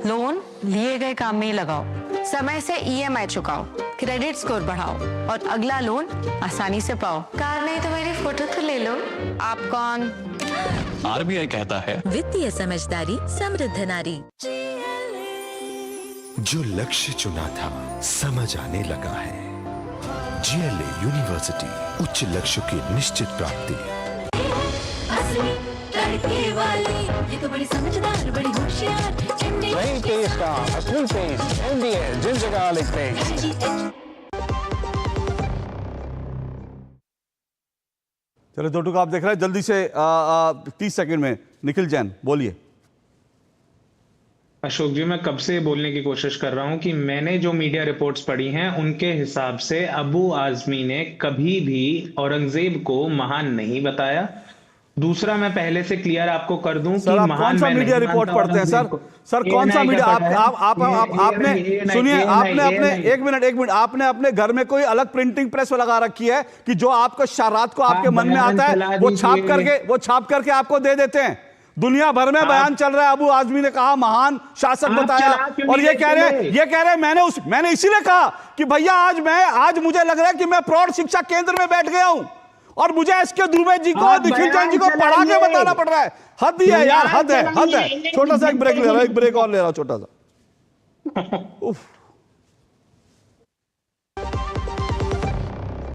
लोन लिए गए काम में ही लगाओ, समय से EMI चुकाओ, क्रेडिट स्कोर बढ़ाओ और अगला लोन आसानी से पाओ। कार नहीं तो मेरी फोटो तो ले लो। आप कौन? RBI कहता है वित्तीय समझदारी समृद्ध नारी। जो लक्ष्य चुना था समझ आने लगा है। GLA यूनिवर्सिटी, उच्च लक्ष्य की निश्चित प्राप्ति। ये तो बड़ी समझदार, बड़ी होशियार। Plain taste का असली टेस्ट, MDH, जिनसे गार्लिक पेस्ट। चलो दो टुक आप देख रहे हैं, जल्दी से 30 सेकंड में निखिल जैन बोलिए। अशोक जी, मैं कब से बोलने की कोशिश कर रहा हूं कि मैंने जो मीडिया रिपोर्ट्स पढ़ी हैं उनके हिसाब से अबू आजमी ने कभी भी औरंगजेब को महान नहीं बताया। दूसरा, मैं पहले से क्लियर आपको कर दूं कि आप महान कौन सा मीडिया रिपोर्ट पढ़ते हैं सर? सर कौन सा मीडिया? आपने सुनिए, आपने अपने एक मिनट आपने अपने घर में कोई अलग प्रिंटिंग प्रेस लगा रखी है कि जो आपको रात को आपके मन में आता है वो छाप करके आपको दे देते हैं। दुनिया भर में बयान चल रहा है, अबू आजमी ने कहा महान शासक बताया, और ये कह रहे मैंने इसीलिए कहा कि भैया आज मुझे लग रहा है कि मैं प्रौढ़ शिक्षा केंद्र में बैठ गया हूं और मुझे SK दुबे जी को, निखिल जैन जी को पढ़ा के बताना पड़ रहा है। हद ही है यार, हद है। छोटा सा एक ब्रेक ले रहा हूं, एक ब्रेक और ले रहा हूं छोटा सा। उफ।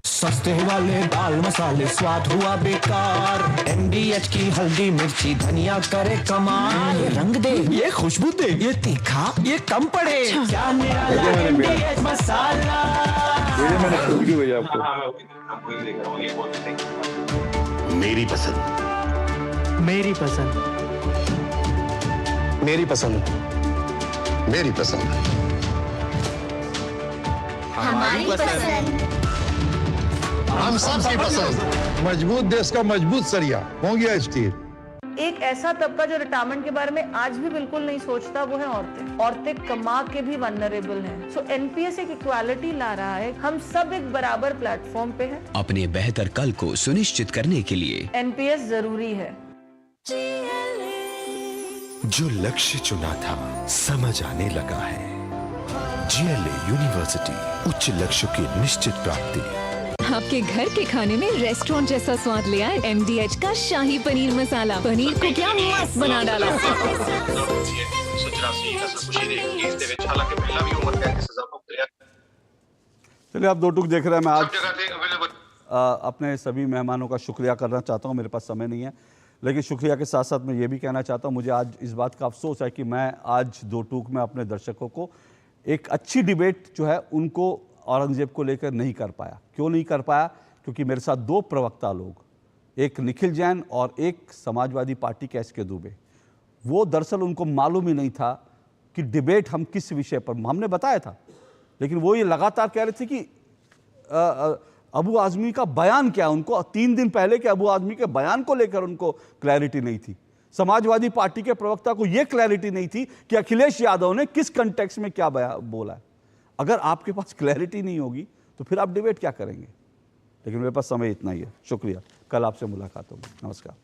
सस्ते वाले दाल मसाले स्वाद हुआ बेकार। MDH की हल्दी मिर्ची धनिया करे कमाल। ये रंग दे, ये खुशबू दे, ये तीखा, ये कम पड़े। क्या निराला MDH मसाला। मैंने खुद की भेजा आपको। मेरी पसंद, मेरी पसंद, मेरी पसंद, मेरी पसंद, हमारी पसंद, हम सबकी पसंद। मजबूत देश का मजबूत सरिया, मोंगिया स्टील। एक ऐसा तबका जो रिटायरमेंट के बारे में आज भी बिल्कुल नहीं सोचता, वो है औरतें। औरतें कमा के भी वल्नरेबल हैं। सो NPS एक इक्वालिटी ला रहा है, हम सब एक बराबर प्लेटफॉर्म पे हैं। अपने बेहतर कल को सुनिश्चित करने के लिए NPS जरूरी है। जो लक्ष्य चुना था समझ आने लगा है। GLA यूनिवर्सिटी, उच्च लक्ष्य की निश्चित प्राप्ति। आपके घर के खाने में रेस्टोरेंट जैसा स्वाद ले आए MDH का शाही पनीर मसाला। पनीर को क्या मस्त बना डाला। चलिए आप दो टुक देख रहे हैं। मैं आज अपने सभी मेहमानों का शुक्रिया करना चाहता हूं, मेरे पास समय नहीं है, लेकिन शुक्रिया के साथ साथ मैं ये भी कहना चाहता हूं, मुझे आज इस बात का अफसोस है कि मैं आज दो टूक में अपने दर्शकों को एक अच्छी डिबेट जो है उनको औरंगजेब को लेकर नहीं कर पाया। क्यों नहीं कर पाया? क्योंकि मेरे साथ दो प्रवक्ता लोग, एक निखिल जैन और एक समाजवादी पार्टी के SK दुबे, वो दरअसल उनको मालूम ही नहीं था कि डिबेट हम किस विषय पर, हमने बताया था, लेकिन वो ये लगातार कह रहे थे कि अबू आजमी का बयान क्या है। उनको 3 दिन पहले के अबू आजमी के बयान को लेकर उनको क्लैरिटी नहीं थी। समाजवादी पार्टी के प्रवक्ता को यह क्लैरिटी नहीं थी कि अखिलेश यादव ने किस कंटेक्स्ट में क्या बोला है। अगर आपके पास क्लैरिटी नहीं होगी तो फिर आप डिबेट क्या करेंगे? लेकिन मेरे पास समय इतना ही है। शुक्रिया, कल आपसे मुलाकात होगी। नमस्कार।